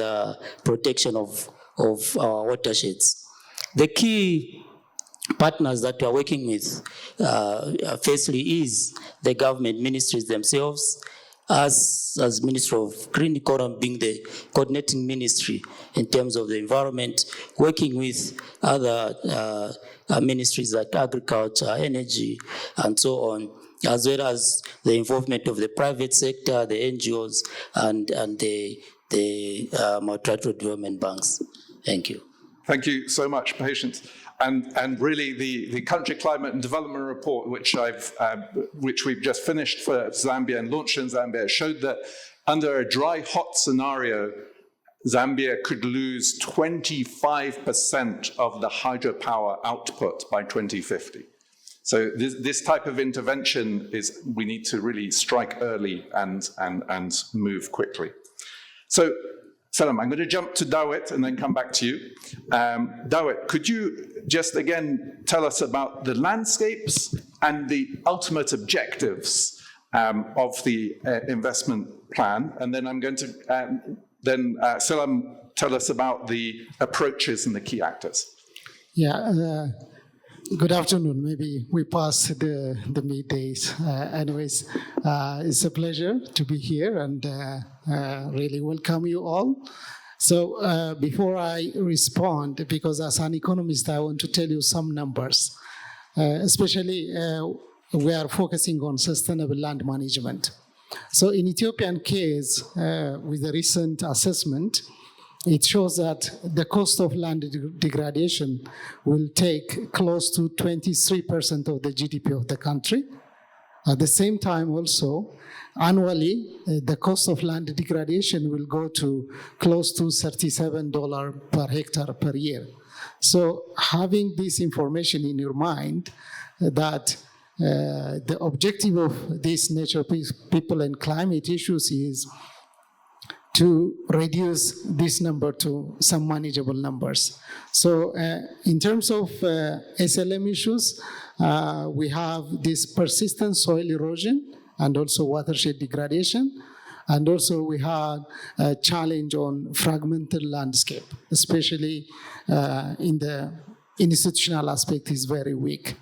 protection of our watersheds. The key partners that we are working with, firstly, is the government ministries themselves, as Minister of Green Economy being the coordinating ministry in terms of the environment, working with other ministries like agriculture, energy, and so on, as well as the involvement of the private sector, the NGOs, and the multilateral development banks. Thank you. Thank you so much, Patience. And really, the Country Climate and Development Report, which we've just finished for Zambia and launched in Zambia, showed that under a dry, hot scenario, Zambia could lose 25% of the hydropower output by 2050. So this type of intervention we need to really strike early and move quickly. So, Salam, I'm going to jump to Dawit and then come back to you. Dawit, could you just again tell us about the landscapes and the ultimate objectives of the investment plan? And then I'm going to, Salam, tell us about the approaches and the key actors. Yeah, good afternoon. Maybe we passed the middays. Anyways, it's a pleasure to be here and really welcome you all. So before I respond, because as an economist, I want to tell you some numbers, especially we are focusing on sustainable land management. So in Ethiopian case, with the recent assessment, it shows that the cost of land degradation will take close to 23% of the GDP of the country. At the same time also, annually, the cost of land degradation will go to close to $37 per hectare per year. So having this information in your mind, that the objective of these nature, people, and climate issues is to reduce this number to some manageable numbers. So in terms of SLM issues, we have this persistent soil erosion and also watershed degradation. And also we have a challenge on fragmented landscape, especially in the institutional aspect is very weak.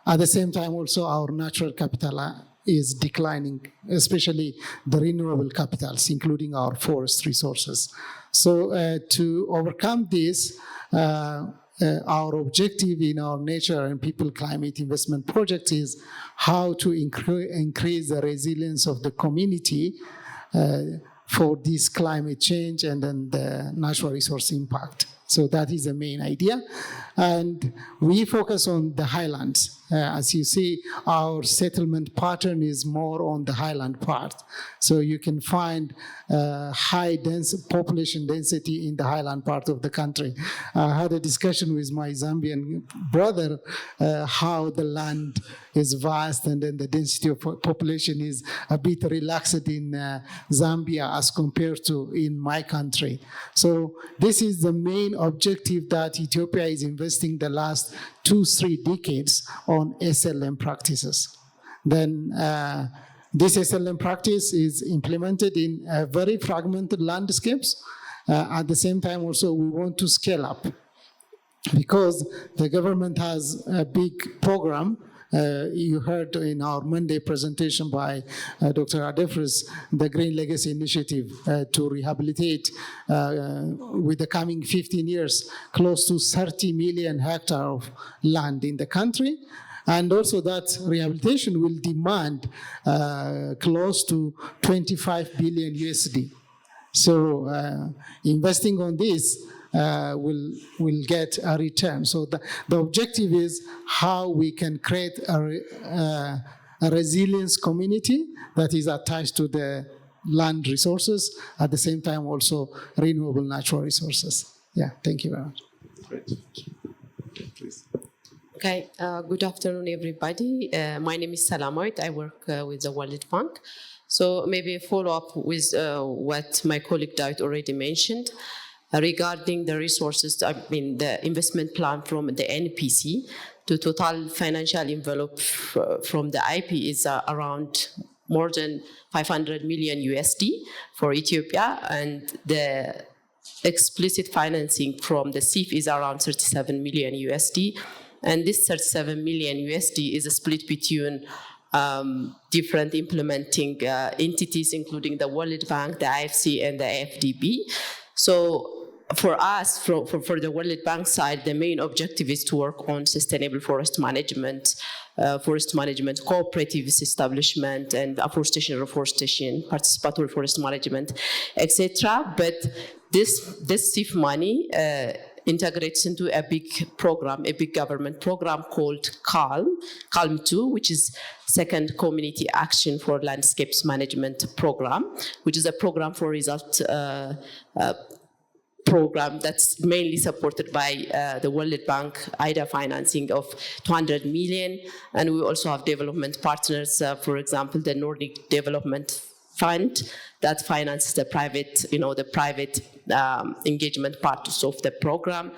At the same time also our natural capital is declining, especially the renewable capitals, including our forest resources. So to overcome this, our objective in our nature and people climate investment project is how to increase the resilience of the community for this climate change and then the natural resource impact. So that is the main idea. And we focus on the highlands. As you see, our settlement pattern is more on the highland part. So you can find high population density in the highland part of the country. I had a discussion with my Zambian brother how the land is vast and then the density of population is a bit relaxed in Zambia as compared to in my country. So this is the main objective that Ethiopia is investing the last 2-3 decades on SLM practices. Then this SLM practice is implemented in very fragmented landscapes. At the same time also we want to scale up because the government has a big program. You heard in our Monday presentation by Dr. Adefris, the Green Legacy Initiative to rehabilitate with the coming 15 years, close to 30 million hectares of land in the country. And also that rehabilitation will demand close to 25 billion USD. So investing on this will get a return. So the objective is how we can create a resilience community that is attached to the land resources, at the same time also renewable natural resources. Yeah, thank you very much. Great. Please. Okay, good afternoon, everybody. My name is Salamoit. I work with the World Bank. So maybe a follow-up with what my colleague David already mentioned regarding the resources, I mean, the investment plan from the NPC. The total financial envelope from the IP is around more than 500 million USD for Ethiopia, and the explicit financing from the CIF is around 37 million USD. And this 37 million USD is split between different implementing entities, including the World Bank, the IFC, and the AFDB. So for us, for the World Bank side, the main objective is to work on sustainable forest management, cooperatives establishment, and afforestation, reforestation, participatory forest management, etc. But this CIF money integrates into a big program, a big government program called CALM 2, which is Second Community Action for Landscapes Management Program, which is a program for result program that's mainly supported by the World Bank IDA financing of 200 million. And we also have development partners, for example, the Nordic Development Fund that finances the private, engagement parts of the program.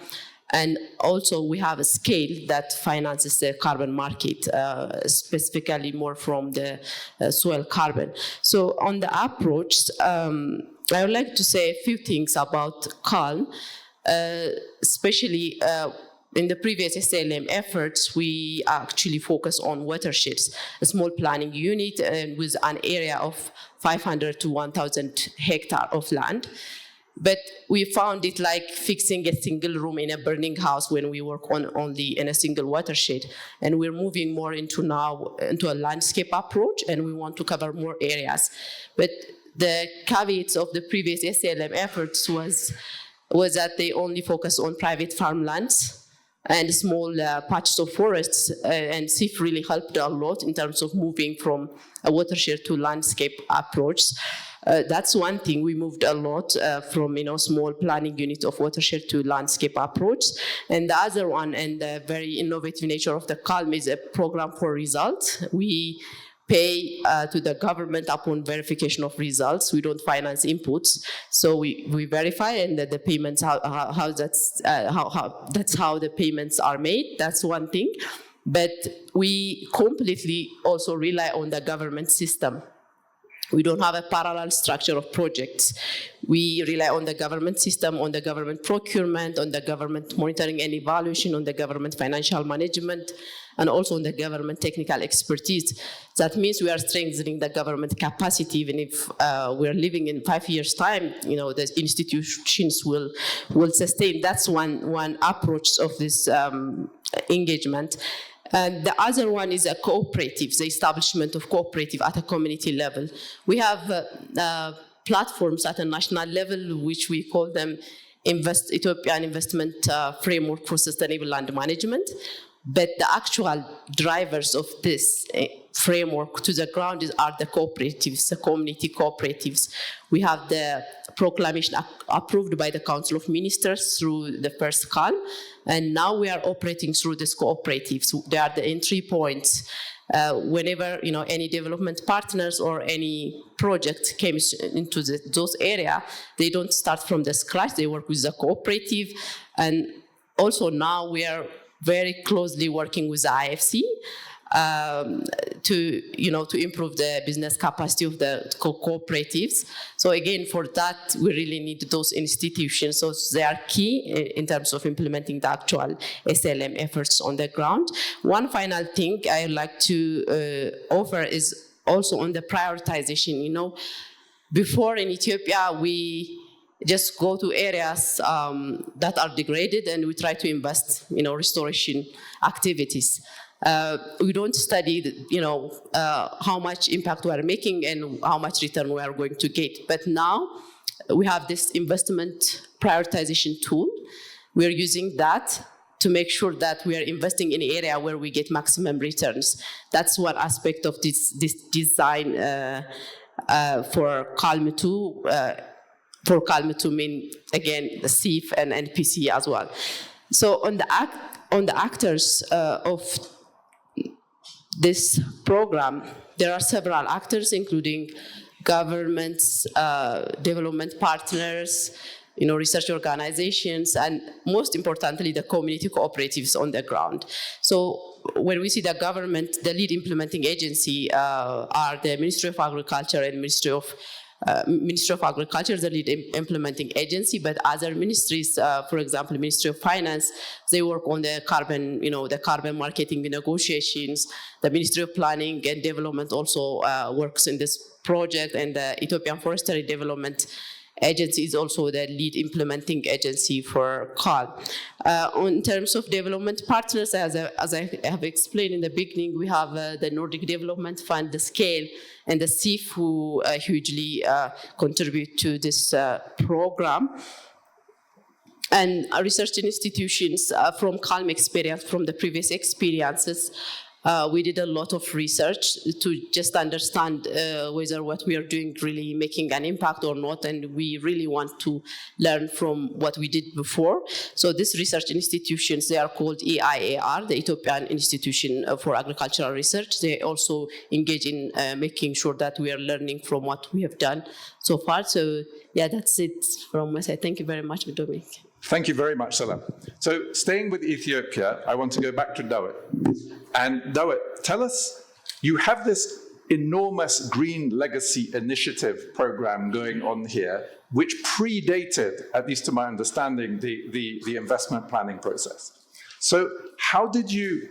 And also we have a scale that finances the carbon market, specifically more from the soil carbon. So on the approach, I would like to say a few things about CALM, especially in the previous SLM efforts, we actually focus on watersheds, a small planning unit with an area of 500 to 1,000 hectares of land. But we found it like fixing a single room in a burning house when we work on only in a single watershed. And we're moving more into a landscape approach, and we want to cover more areas. But the caveats of the previous SLM efforts was that they only focus on private farmlands and small patches of forests, and CIF really helped a lot in terms of moving from a watershed to landscape approach. That's one thing. We moved a lot from small planning unit of watershed to landscape approach. And the other one, and the very innovative nature of the CALM, is a program for results. We pay to the government upon verification of results. We don't finance inputs, so we verify, and that the payments that's how the payments are made. That's one thing, but we completely also rely on the government system. We don't have a parallel structure of projects. We rely on the government system, on the government procurement, on the government monitoring and evaluation, on the government financial management, and also on the government technical expertise. That means we are strengthening the government capacity. Even if we're living in 5 years' time, the institutions will sustain. That's one approach of this engagement. And the other one is a cooperative, the establishment of cooperative at a community level. We have platforms at a national level, which we call them Ethiopian Investment Framework for Sustainable Land Management. But the actual drivers of this framework to the ground are the cooperatives, the community cooperatives. We have the proclamation approved by the Council of Ministers through the first CALM, and now we are operating through these cooperatives. They are the entry points. Whenever any development partners or any project comes into those areas, they don't start from the scratch. They work with the cooperative, and also now we are very closely working with the IFC to improve the business capacity of the cooperatives. So again, for that, we really need those institutions. So they are key in terms of implementing the actual SLM efforts on the ground. One final thing I would like to offer is also on the prioritization. Before in Ethiopia, we just go to areas that are degraded, and we try to invest, restoration activities. We don't study, how much impact we are making and how much return we are going to get. But now we have this investment prioritization tool. We are using that to make sure that we are investing in an area where we get maximum returns. That's one aspect of this design for CALM 2. For CALM 2 mean, again, the CIF and NPC as well. So on on the actors of this program, there are several actors, including governments, development partners, research organizations, and most importantly, the community cooperatives on the ground. So when we see the government, the lead implementing agency are the Ministry of Agriculture and Ministry of Agriculture, the lead implementing agency, but other ministries, for example, Ministry of Finance, they work on the carbon, the carbon marketing negotiations. The Ministry of Planning and Development also works in this project, and the Ethiopian Forestry Development Agency is also the lead implementing agency for CAL. In terms of development partners, as I have explained in the beginning, we have the Nordic Development Fund, the SCALE, and the CIF, who hugely contribute to this program. And research institutions from CALM experience, from the previous experiences, we did a lot of research to just understand whether what we are doing really making an impact or not, and we really want to learn from what we did before. So these research institutions, they are called EIAR, the Ethiopian Institution for Agricultural Research. They also engage in making sure that we are learning from what we have done so far. So yeah, that's it from my side. Thank you very much, Dominic. Thank you very much, Salam. So staying with Ethiopia, I want to go back to Dawit. And Dawit, tell us, you have this enormous Green Legacy Initiative program going on here, which predated, at least to my understanding, the investment planning process. So how did the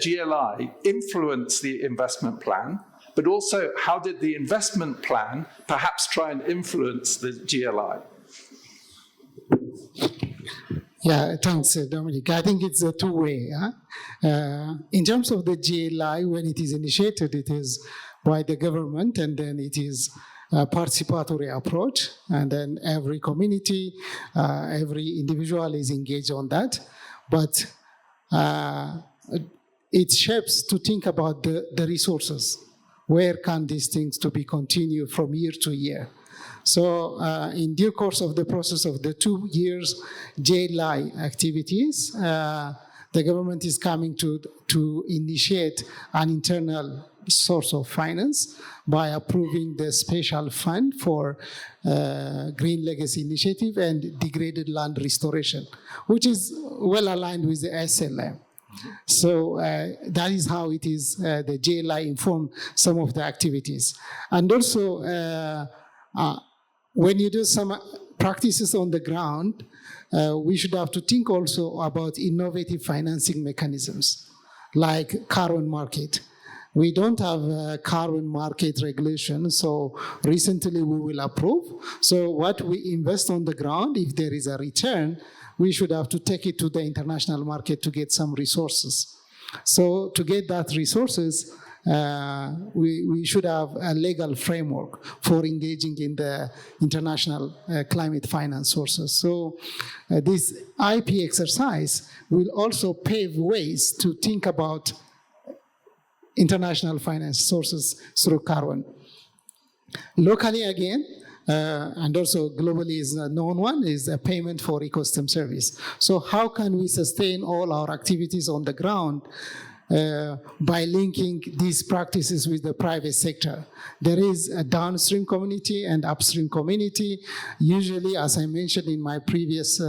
GLI influence the investment plan? But also, how did the investment plan perhaps try and influence the GLI? Yeah, thanks, Dominic. I think it's a two-way. In terms of the GLI, when it is initiated, it is by the government, and then it is a participatory approach, and then every community, every individual is engaged on that. But it shapes to think about the resources. Where can these things to be continued from year to year? So in due course of the process of the 2 years GLI activities, the government is coming to initiate an internal source of finance by approving the special fund for Green Legacy Initiative and degraded land restoration, which is well aligned with the SLM. So that is how it is, the GLI informed some of the activities. And also, when you do some practices on the ground, we should have to think also about innovative financing mechanisms, like carbon market. We don't have a carbon market regulation, so recently we will approve. So what we invest on the ground, if there is a return, we should have to take it to the international market to get some resources. So to get that resources, we should have a legal framework for engaging in the international climate finance sources. So this IP exercise will also pave ways to think about international finance sources through carbon. Locally again, and also globally is a known one, is a payment for ecosystem service. So how can we sustain all our activities on the ground by linking these practices with the private sector? There is a downstream community and upstream community. Usually, as I mentioned in my previous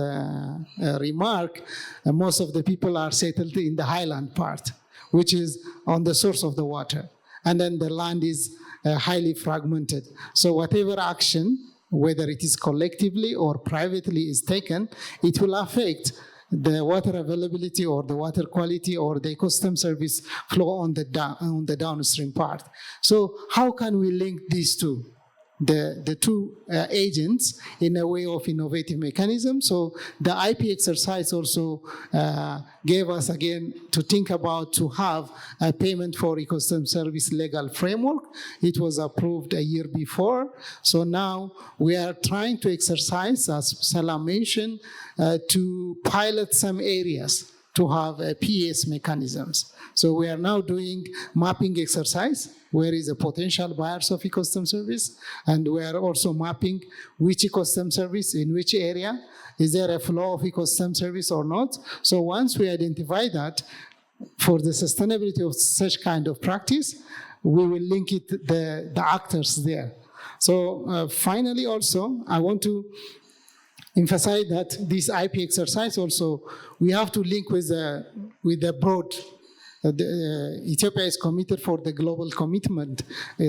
remark, most of the people are settled in the highland part, which is on the source of the water. And then the land is highly fragmented. So whatever action, whether it is collectively or privately is taken, it will affect the water availability or the water quality or the ecosystem service flow on the downstream part. So how can we link these two? The two agents in a way of innovative mechanism. So the IP exercise also gave us again to think about to have a payment for ecosystem service legal framework. It was approved a year before. So now we are trying to exercise, as Salam mentioned, to pilot some areas to have PAS mechanisms. So we are now doing mapping exercise, where is the potential buyers of ecosystem service, and we are also mapping which ecosystem service in which area, is there a flow of ecosystem service or not. So once we identify that, for the sustainability of such kind of practice, we will link it the actors there. So finally also, I want to emphasize that this IP exercise also, we have to link with the broad, Ethiopia is committed for the global commitment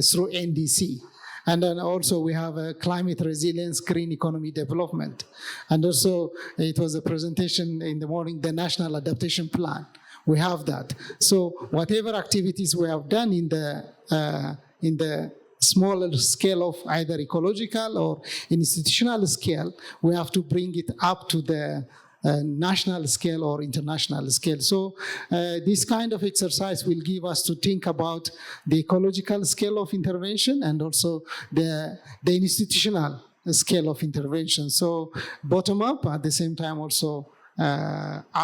through NDC. And then also we have a climate resilience, green economy development. And also it was a presentation in the morning, the National Adaptation Plan. We have that. So whatever activities we have done in the smaller scale of either ecological or institutional scale, we have to bring it up to the national scale or international scale. So this kind of exercise will give us to think about the ecological scale of intervention and also the institutional scale of intervention. So bottom up, at the same time also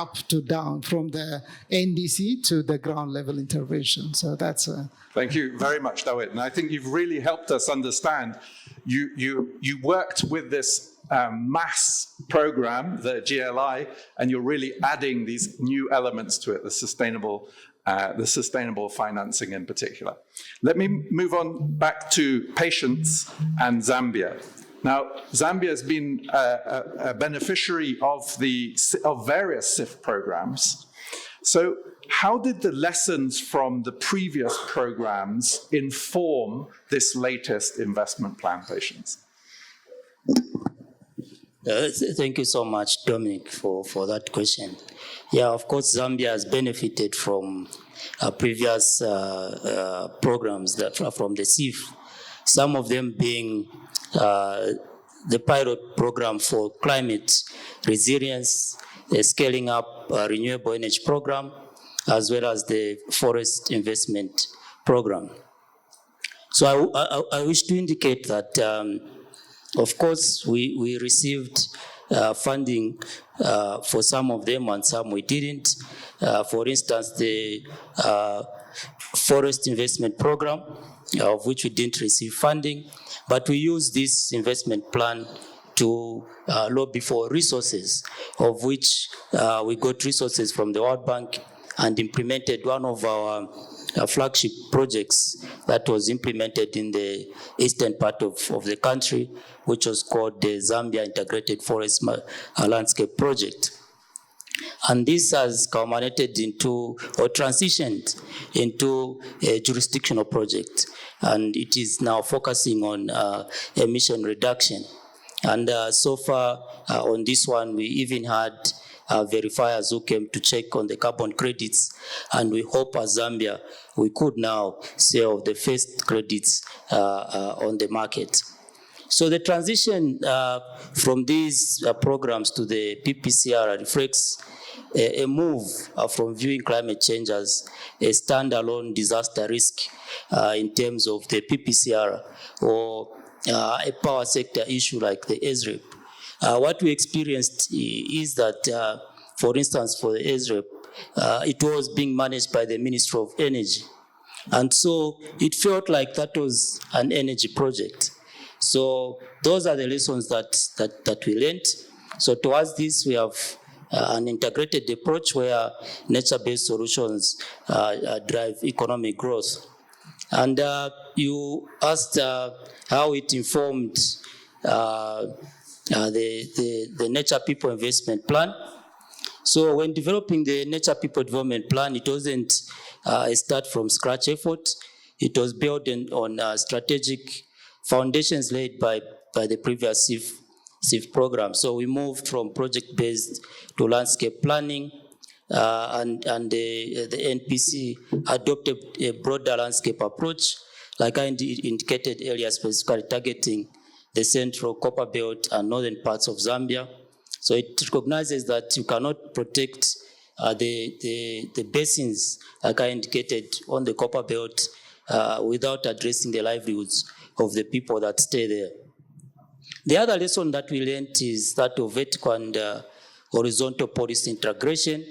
up to down, from the NDC to the ground level intervention. So that's Thank you very much, Dawit. And I think you've really helped us understand. You worked with this mass program, the GLI, and you're really adding these new elements to it, the sustainable financing in particular. Let me move on back to patients and Zambia. Now, Zambia has been a beneficiary of various CIF programs. So how did the lessons from the previous programs inform this latest investment plan, Patience? Thank you so much, Dominic, for that question. Yeah, of course, Zambia has benefited from previous programs from the CIF, some of them being the pilot program for climate resilience, the scaling up renewable energy program, as well as the forest investment program. So I wish to indicate that, of course, we received funding for some of them and some we didn't. For instance, the forest investment program, of which we didn't receive funding, but we used this investment plan to lobby for resources, of which we got resources from the World Bank and implemented one of our flagship projects that was implemented in the eastern part of the country, which was called the Zambia Integrated Forest Landscape Project. And this has culminated into, or transitioned into, a jurisdictional project. And it is now focusing on emission reduction. And so far on this one, we even had verifiers who came to check on the carbon credits. And we hope as Zambia, we could now sell the first credits on the market. So the transition from these programs to the PPCR reflects a move from viewing climate change as a standalone disaster risk in terms of the PPCR or a power sector issue like the ESREP. What we experienced is that, for instance, for the ESREP, it was being managed by the Ministry of Energy. And so it felt like that was an energy project. So those are the lessons that we learned. So towards this, we have an integrated approach where nature-based solutions drive economic growth. And you asked how it informed the Nature People Investment Plan. So when developing the Nature People Development Plan, it wasn't a start from scratch effort. It was built on strategic foundations laid by the previous CIF program. So we moved from project-based to landscape planning, and the NPC adopted a broader landscape approach, like I indicated earlier, specifically targeting the central copper belt and northern parts of Zambia. So it recognizes that you cannot protect the basins, like I indicated, on the copper belt without addressing the livelihoods of the people that stay there. The other lesson that we learned is that of vertical and horizontal policy integration.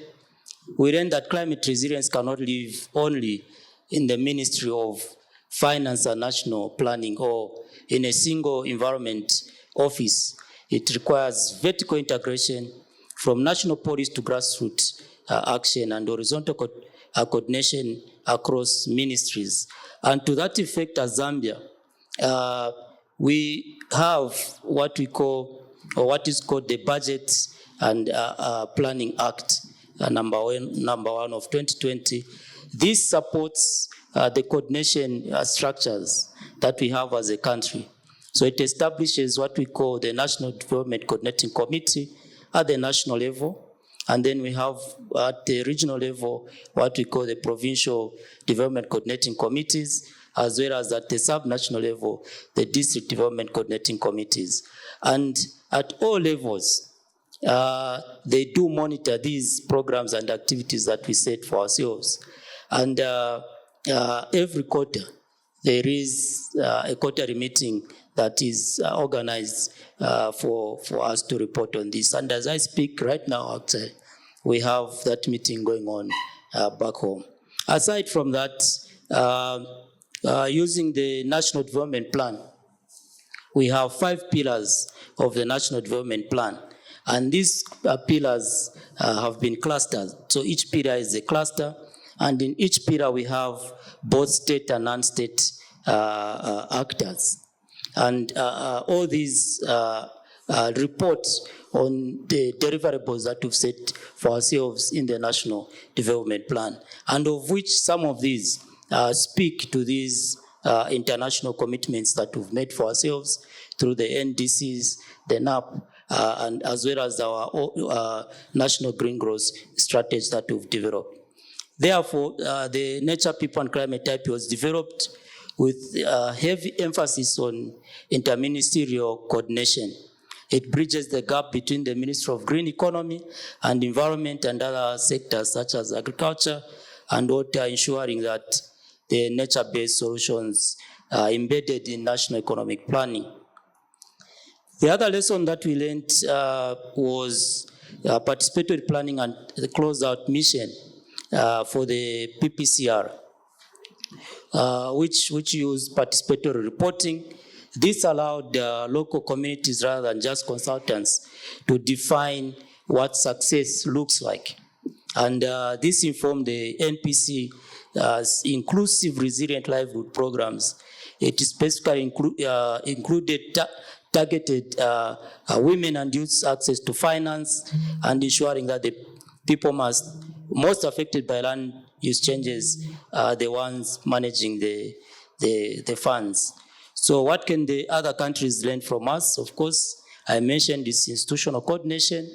we learned that climate resilience cannot live only in the Ministry of Finance and National Planning or in a single environment office. It requires vertical integration from national policy to grassroots action and horizontal coordination across ministries. And to that effect, as Zambia, we have what we call, or what is called the Budget and Planning Act, number one of 2020. This supports the coordination structures that we have as a country. So it establishes what we call the National Development Coordinating Committee at the national level. And then we have at the regional level what we call the Provincial Development Coordinating Committees, as well as at the sub-national level, the District Development Coordinating Committees. And at all levels, they do monitor these programs and activities that we set for ourselves. And every quarter, there is a quarterly meeting that is organized for us to report on this. And as I speak right now, actually, we have that meeting going on back home. Aside from that, using the National Development Plan, we have 5 pillars of the National Development Plan. And these pillars have been clustered. So each pillar is a cluster. And in each pillar, we have both state and non-state actors. And all these reports on the deliverables that we've set for ourselves in the National Development Plan, and of which some of these speak to these international commitments that we've made for ourselves through the NDCs, the NAP, and as well as our national green growth strategy that we've developed. Therefore, the Nature, People and Climate IP was developed with heavy emphasis on interministerial coordination. It bridges the gap between the Ministry of Green Economy and Environment and other sectors such as agriculture and water, ensuring that the nature-based solutions are embedded in national economic planning. The other lesson that we learned was participatory planning and the closeout mission for the PPCR, which used participatory reporting. This allowed local communities rather than just consultants to define what success looks like. And this informed the NPC inclusive resilient livelihood programs. It specifically included targeted women and youth access to finance and ensuring that the people most affected by land use changes are the ones managing the funds. So what can the other countries learn from us? Of course, I mentioned this institutional coordination,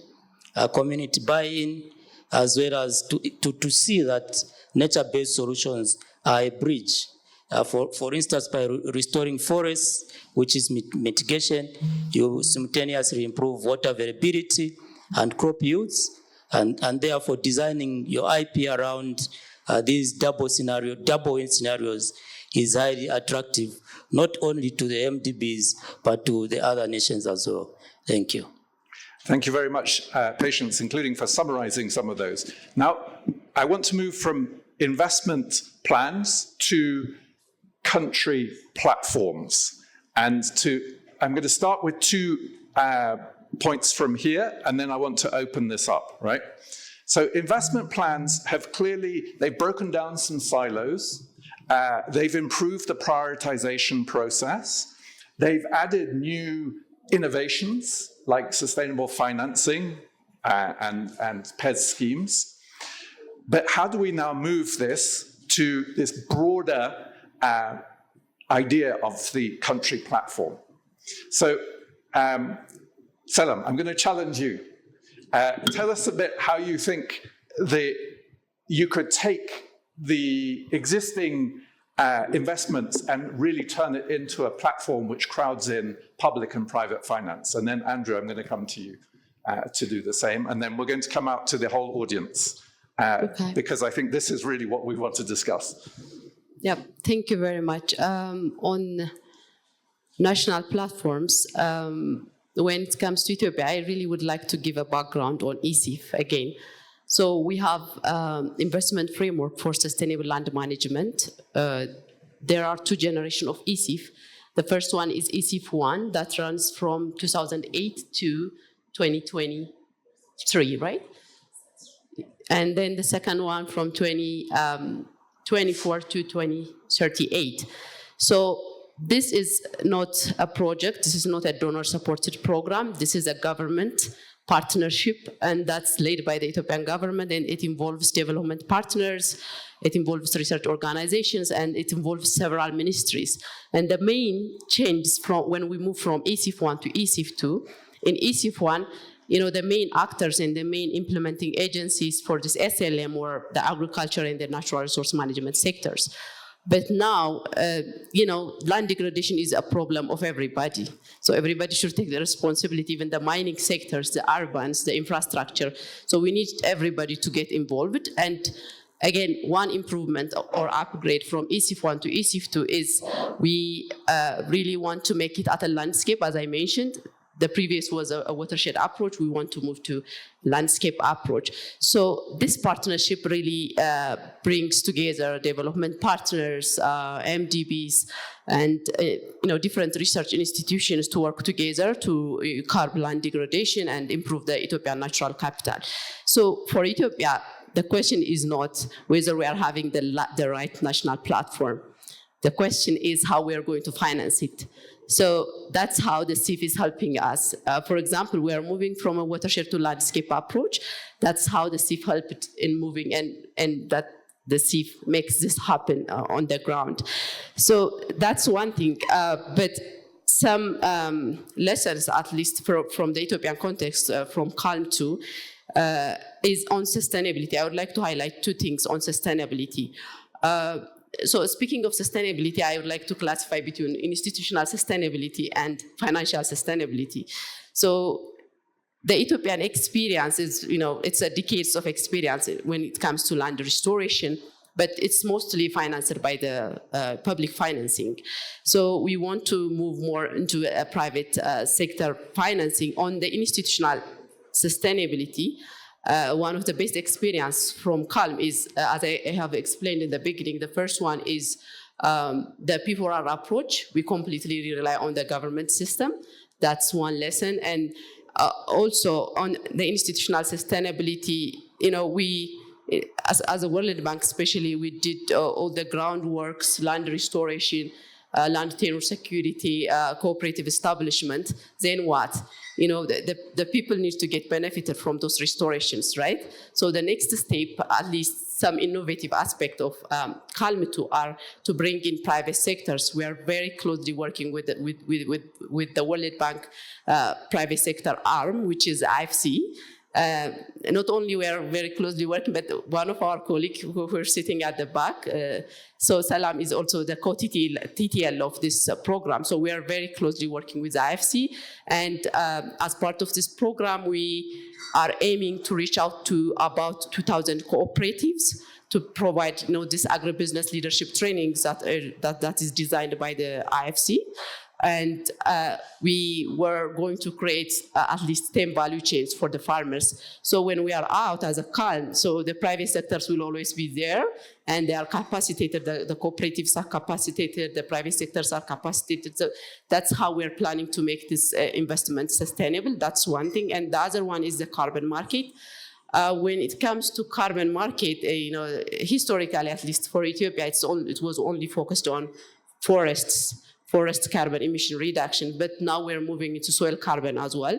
community buy-in, as well as to see that nature-based solutions are a bridge. For instance, by restoring forests, which is mitigation, you simultaneously improve water availability and crop yields, and therefore designing your IP around these double in scenarios is highly attractive, not only to the MDBs, but to the other nations as well. Thank you. Thank you very much, Patience, including for summarizing some of those. Now, I want to move from investment plans to country platforms. And I'm going to start with 2 points from here, and then I want to open this up, right? So investment plans they've broken down some silos. They've improved the prioritization process. They've added new innovations like sustainable financing and PES schemes. But how do we now move this to this broader idea of the country platform? So, Selam, I'm going to challenge you. Tell us a bit how you think you could take the existing investments and really turn it into a platform which crowds in public and private finance. And then, Andrew, I'm going to come to you to do the same. And then we're going to come out to the whole audience because I think this is really what we want to discuss. Yeah, thank you very much. On national platforms, when it comes to Ethiopia, I really would like to give a background on ESIF again. So we have investment framework for sustainable land management. There are two generations of ESIF. The first one is ESIF 1 that runs from 2008 to 2023, right? And then the second one from 2024 to 2038. So this is not a project, this is not a donor-supported program, this is a government partnership, and that's led by the Ethiopian government, and it involves development partners, it involves research organizations, and it involves several ministries. And the main change from when we move from ESIF 1 to ESIF 2, in ESIF 1, the main actors and the main implementing agencies for this SLM were the agriculture and the natural resource management sectors. But now, land degradation is a problem of everybody. So everybody should take the responsibility, even the mining sectors, the urbans, the infrastructure. So we need everybody to get involved. And again, one improvement or upgrade from ESIF 1 to ESIF 2 is we really want to make it at a landscape, as I mentioned. The previous was a watershed approach. We want to move to landscape approach. So this partnership really brings together development partners, MDBs, and different research institutions to work together to curb land degradation and improve the Ethiopian natural capital. So for Ethiopia, the question is not whether we are having the right national platform. The question is how we are going to finance it. So that's how the CIF is helping us. For example, we are moving from a watershed to landscape approach. That's how the CIF helped in moving, and that the CIF makes this happen on the ground. So that's one thing. But some lessons, at least from the Ethiopian context, from CALM 2, is on sustainability. I would like to highlight two things on sustainability. So speaking of sustainability, I would like to classify between institutional sustainability and financial sustainability. So the Ethiopian experience is, it's a decades of experience when it comes to land restoration, but it's mostly financed by the public financing. So we want to move more into a private sector financing on the institutional sustainability. One of the best experience from CALM is, as I have explained in the beginning, the first one is the PRR approach. We completely rely on the government system. That's one lesson. And also on the institutional sustainability, we, as a World Bank especially, we did all the groundworks, land restoration, land tenure security, cooperative establishment. Then what? The people need to get benefited from those restorations, right? So the next step, at least some innovative aspect of CALM 2 are to bring in private sectors. We are very closely working with the World Bank private sector arm, which is IFC. Not only we are very closely working, but one of our colleagues who are sitting at the back, so Salam is also the co-TTL of this program. So we are very closely working with the IFC. And as part of this program, we are aiming to reach out to about 2,000 cooperatives to provide this agribusiness leadership trainings that is designed by the IFC. And we were going to create at least 10 value chains for the farmers. So when we are out as a CALM, so the private sectors will always be there, and they are capacitated, the cooperatives are capacitated, the private sectors are capacitated. So that's how we're planning to make this investment sustainable. That's one thing. And the other one is the carbon market. When it comes to carbon market, historically, at least for Ethiopia, it was only focused on forest carbon emission reduction, but now we're moving into soil carbon as well.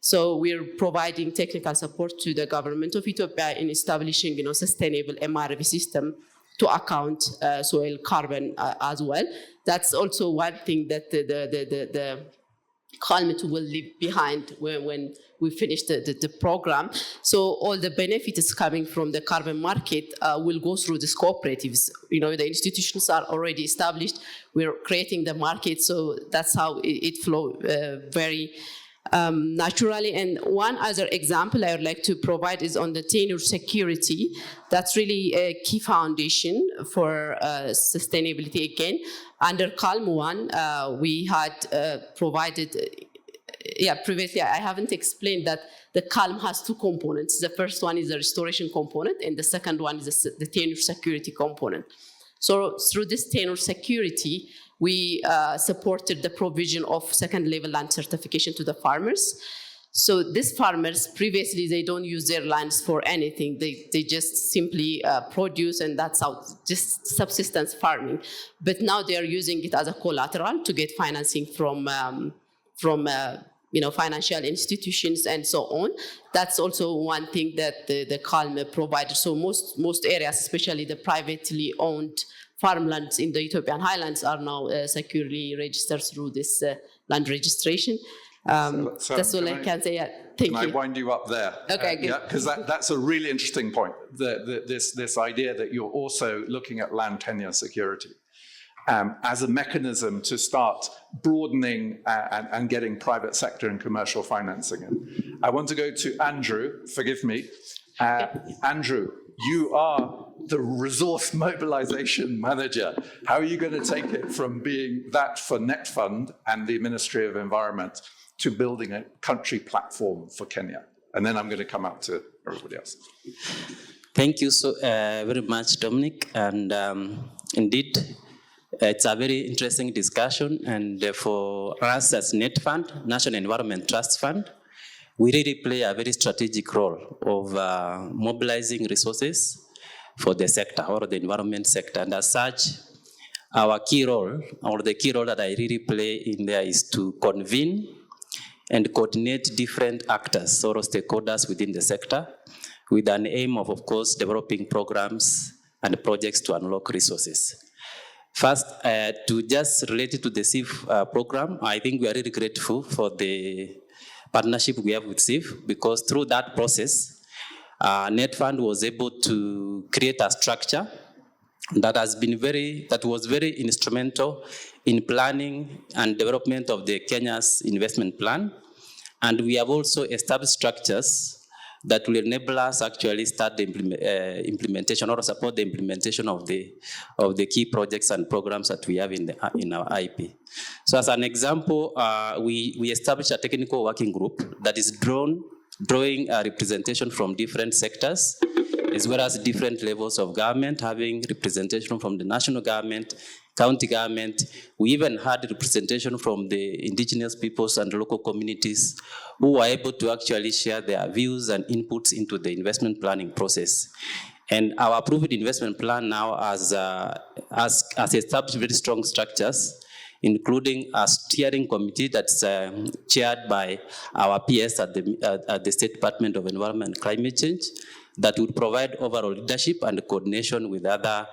So we're providing technical support to the government of Ethiopia in establishing, sustainable MRV system to account soil carbon as well. That's also one thing that the CALM 2 will leave behind when we finish the program. So all the benefits coming from the carbon market will go through these cooperatives. The institutions are already established. We're creating the market, so that's how it flows very naturally. And one other example I would like to provide is on the tenure security. That's really a key foundation for sustainability again. Under CALM 1, we had provided previously I haven't explained that the CALM has two components. The first one is the restoration component, and the second one is the tenure security component. So through this tenure security, we supported the provision of second-level land certification to the farmers. So these farmers, previously, they don't use their lands for anything. They just simply produce, and that's how, just subsistence farming. But now they are using it as a collateral to get financing from financial institutions and so on. That's also one thing that the CALM provided. So most areas, especially the privately owned farmlands in the Ethiopian highlands, are now securely registered through this land registration. So that's all I can say. Thank Can you. I wind you up there? Okay, good. Yeah, because that's a really interesting point. This idea that you're also looking at land tenure security as a mechanism to start broadening and getting private sector and commercial financing in. I want to go to Andrew. Forgive me, Andrew. You are the resource mobilization manager. How are you going to take it from being that for NetFund and the Ministry of Environment to building a country platform for Kenya? And then I'm going to come out to everybody else. Thank you so very much, Dominic. And indeed, it's a very interesting discussion. And for us as NetFund, National Environment Trust Fund, we really play a very strategic role of mobilizing resources for the sector or the environment sector. And as such, our key role, or the key role that I really play in there, is to convene and coordinate different actors or stakeholders within the sector with an aim of course, developing programs and projects to unlock resources. First, to just relate it to the SIF program, I think we are really grateful for the partnership we have with SIF, because through that process, NetFund was able to create a structure that was very instrumental in planning and development of the Kenya's investment plan. And we have also established structures that will enable us actually start the implementation or support the implementation of the key projects and programs that we have in our IP. So as an example, we established a technical working group that is drawing a representation from different sectors, as well as different levels of government, having representation from the national government, county government. We even had representation from the indigenous peoples and local communities who were able to actually share their views and inputs into the investment planning process. And our approved investment plan now has established very strong structures, including a steering committee that's chaired by our PS at the State Department of Environment and Climate Change, that would provide overall leadership and coordination with other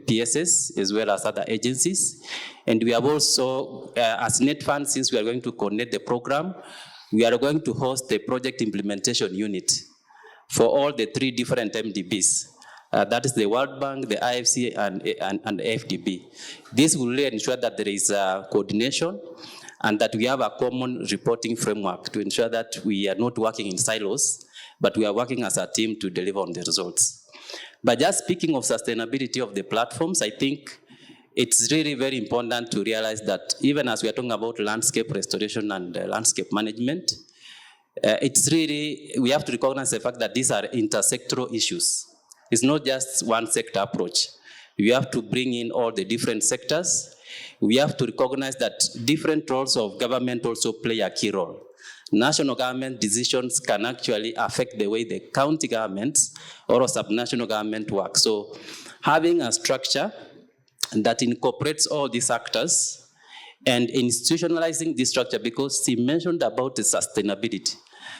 PSS as well as other agencies. And we have also, as NetFund, since we are going to coordinate the program, we are going to host a project implementation unit for all the 3 different MDBs. That is the World Bank, the IFC, and FDB. This will really ensure that there is coordination and that we have a common reporting framework to ensure that we are not working in silos, but we are working as a team to deliver on the results. But just speaking of sustainability of the platforms, I think it's really very important to realize that even as we are talking about landscape restoration and landscape management, we have to recognize the fact that these are intersectoral issues. It's not just one sector approach. We have to bring in all the different sectors. We have to recognize that different roles of government also play a key role. National government decisions can actually affect the way the county governments or subnational government work. So having a structure that incorporates all these actors and institutionalizing this structure, because he mentioned about the sustainability.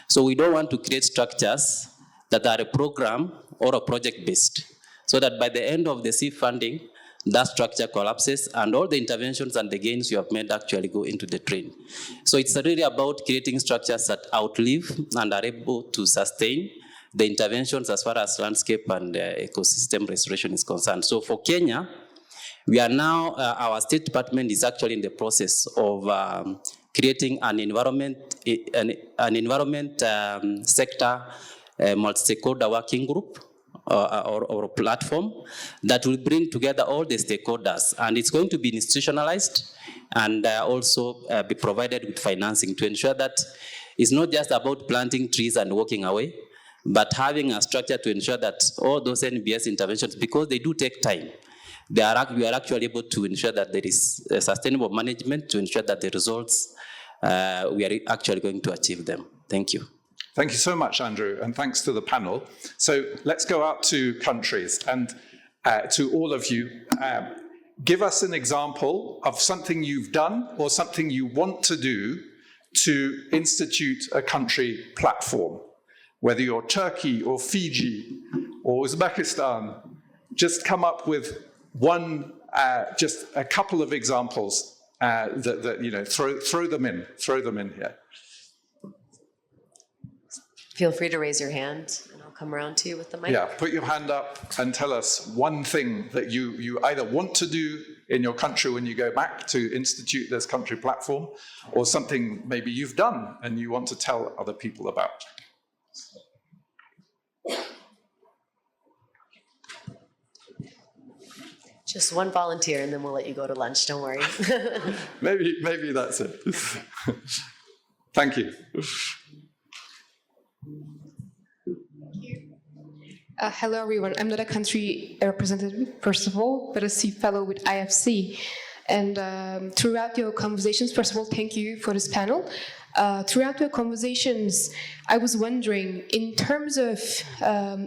So we don't want to create structures that are a program or a project based, so that by the end of the SIF funding, that structure collapses and all the interventions and the gains you have made actually go into the drain. So it's really about creating structures that outlive and are able to sustain the interventions as far as landscape and ecosystem restoration is concerned. So for Kenya, we are now, our State Department is actually in the process of creating an environment sector multi-stakeholder working group or a platform that will bring together all the stakeholders, and it's going to be institutionalized and also be provided with financing to ensure that it's not just about planting trees and walking away, but having a structure to ensure that all those NBS interventions, because they do take time, we are actually able to ensure that there is a sustainable management to ensure that the results, we are actually going to achieve them. Thank you. Thank you so much, Andrew, and thanks to the panel. So let's go out to countries and to all of you. Give us an example of something you've done or something you want to do to institute a country platform. Whether you're Turkey or Fiji or Uzbekistan, just come up with one, just a couple of examples that you know, throw them in here. Feel free to raise your hand and I'll come around to you with the mic. Yeah, put your hand up and tell us one thing that you either want to do in your country when you go back to institute this country platform, or something maybe you've done and you want to tell other people about. Just one volunteer and then we'll let you go to lunch, don't worry. Maybe that's it. Thank you. Hello, everyone. I'm not a country representative, first of all, but a C fellow with IFC. And throughout your conversations, first of all, thank you for this panel. Throughout your conversations, I was wondering, in terms of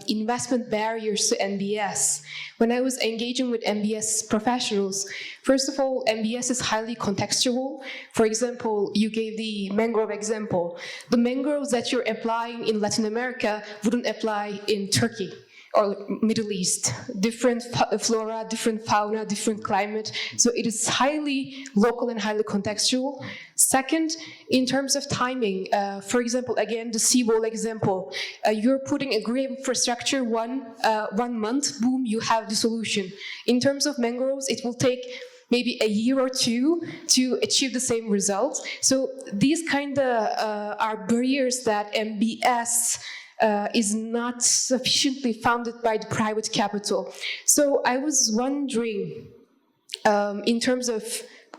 investment barriers to MBS, when I was engaging with MBS professionals, first of all, MBS is highly contextual. For example, you gave the mangrove example. The mangroves that you're applying in Latin America wouldn't apply in Turkey or Middle East. Different flora, different fauna, different climate. So it is highly local and highly contextual. Second, in terms of timing, for example, again, the seawall example, you're putting a green infrastructure 1 month, boom, you have the solution. In terms of mangroves, it will take maybe a year or two to achieve the same results. So these kind of are barriers that MBS is not sufficiently funded by the private capital. So I was wondering, in terms of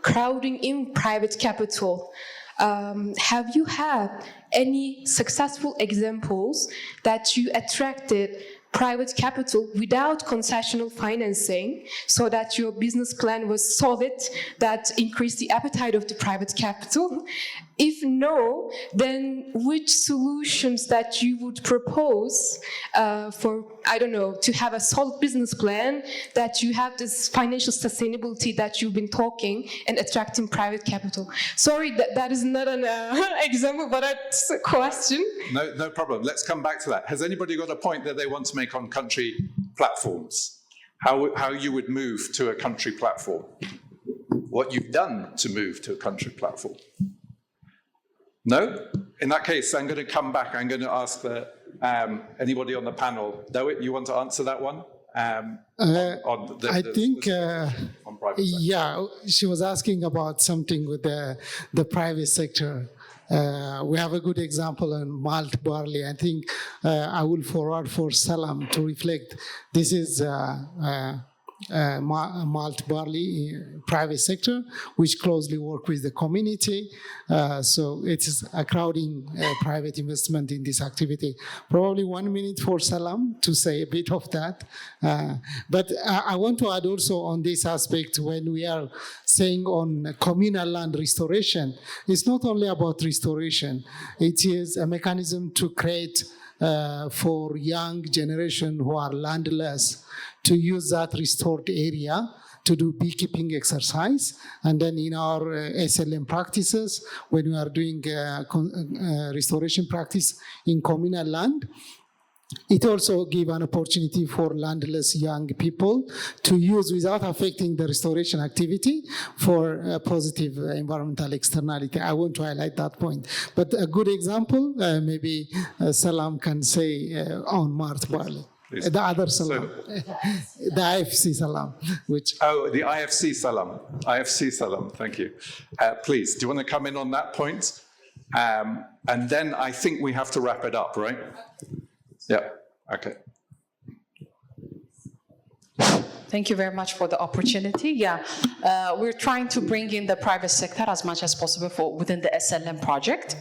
crowding in private capital, have you had any successful examples that you attracted private capital without concessional financing so that your business plan was solid, that increased the appetite of the private capital? If no, then which solutions that you would propose for, I don't know, to have a solid business plan, that you have this financial sustainability that you've been talking and attracting private capital? Sorry, that is not an example, but it's a question. No problem. Let's come back to that. Has anybody got a point that they want to make on country platforms? How you would move to a country platform? What you've done to move to a country platform? No? In that case, I'm going to come back. I'm going to ask anybody on the panel. Doit, you want to answer that one? Yeah, she was asking about something with the private sector. We have a good example in malt barley. I think I will forward for Salam to reflect. This is malt barley private sector, which closely work with the community. So it is a crowding private investment in this activity. Probably 1 minute for Salam to say a bit of that. But I want to add also on this aspect, when we are saying on communal land restoration, it's not only about restoration. It is a mechanism to create for young generation who are landless to use that restored area to do beekeeping exercise. And then in our SLM practices, when we are doing restoration practice in communal land, it also gives an opportunity for landless young people to use without affecting the restoration activity for a positive environmental externality. I want to highlight that point. But a good example, maybe Salam can say on malt barley. Please. The other Salam, the IFC Salam, which... Oh, the IFC Salam. IFC Salam, thank you. Please, do you want to come in on that point? And then I think we have to wrap it up, right? Yeah, okay. Thank you very much for the opportunity. Yeah, we're trying to bring in the private sector as much as possible within the SLM project.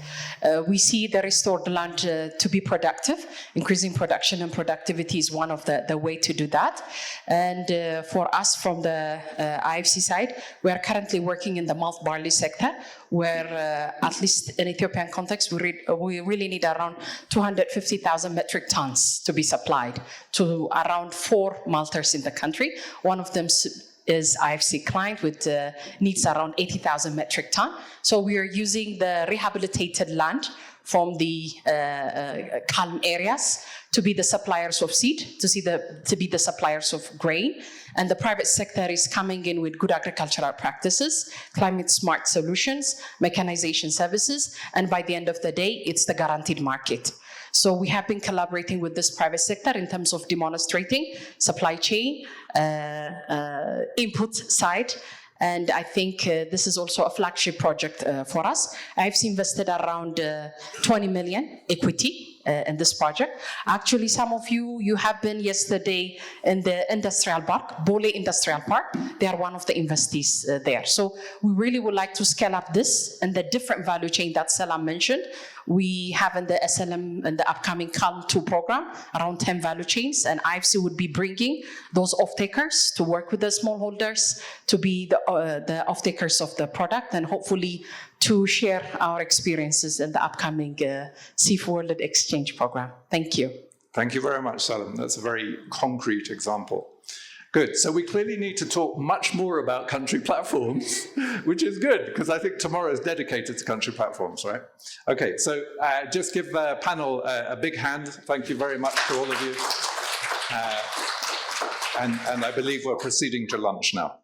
We see the restored land to be productive. Increasing production and productivity is one of the way to do that. And for us from the IFC side, we are currently working in the malt barley sector, where at least in Ethiopian context, we really need around 250,000 metric tons to be supplied to around 4 malters in the country. One of them is IFC client with needs around 80,000 metric ton. So we are using the rehabilitated land from the calm areas to be the suppliers of seed, to be the suppliers of grain. And the private sector is coming in with good agricultural practices, climate smart solutions, mechanization services, and by the end of the day, it's the guaranteed market. So we have been collaborating with this private sector in terms of demonstrating supply chain, input side, and I think this is also a flagship project for us. I've invested around 20 million equity in this project. Actually, some of you have been yesterday in the industrial park, Bole Industrial Park. They are one of the investees there. So we really would like to scale up this and the different value chain that Salam mentioned. We have in the SLM and the upcoming Calm 2 program around 10 value chains, and IFC would be bringing those off-takers to work with the smallholders to be the off-takers of the product, and hopefully to share our experiences in the upcoming Seafood Exchange program. Thank you. Thank you very much, Salam. That's a very concrete example. Good. So we clearly need to talk much more about country platforms, which is good, because I think tomorrow is dedicated to country platforms, right? Okay, so just give the panel a big hand. Thank you very much to all of you. And I believe we're proceeding to lunch now.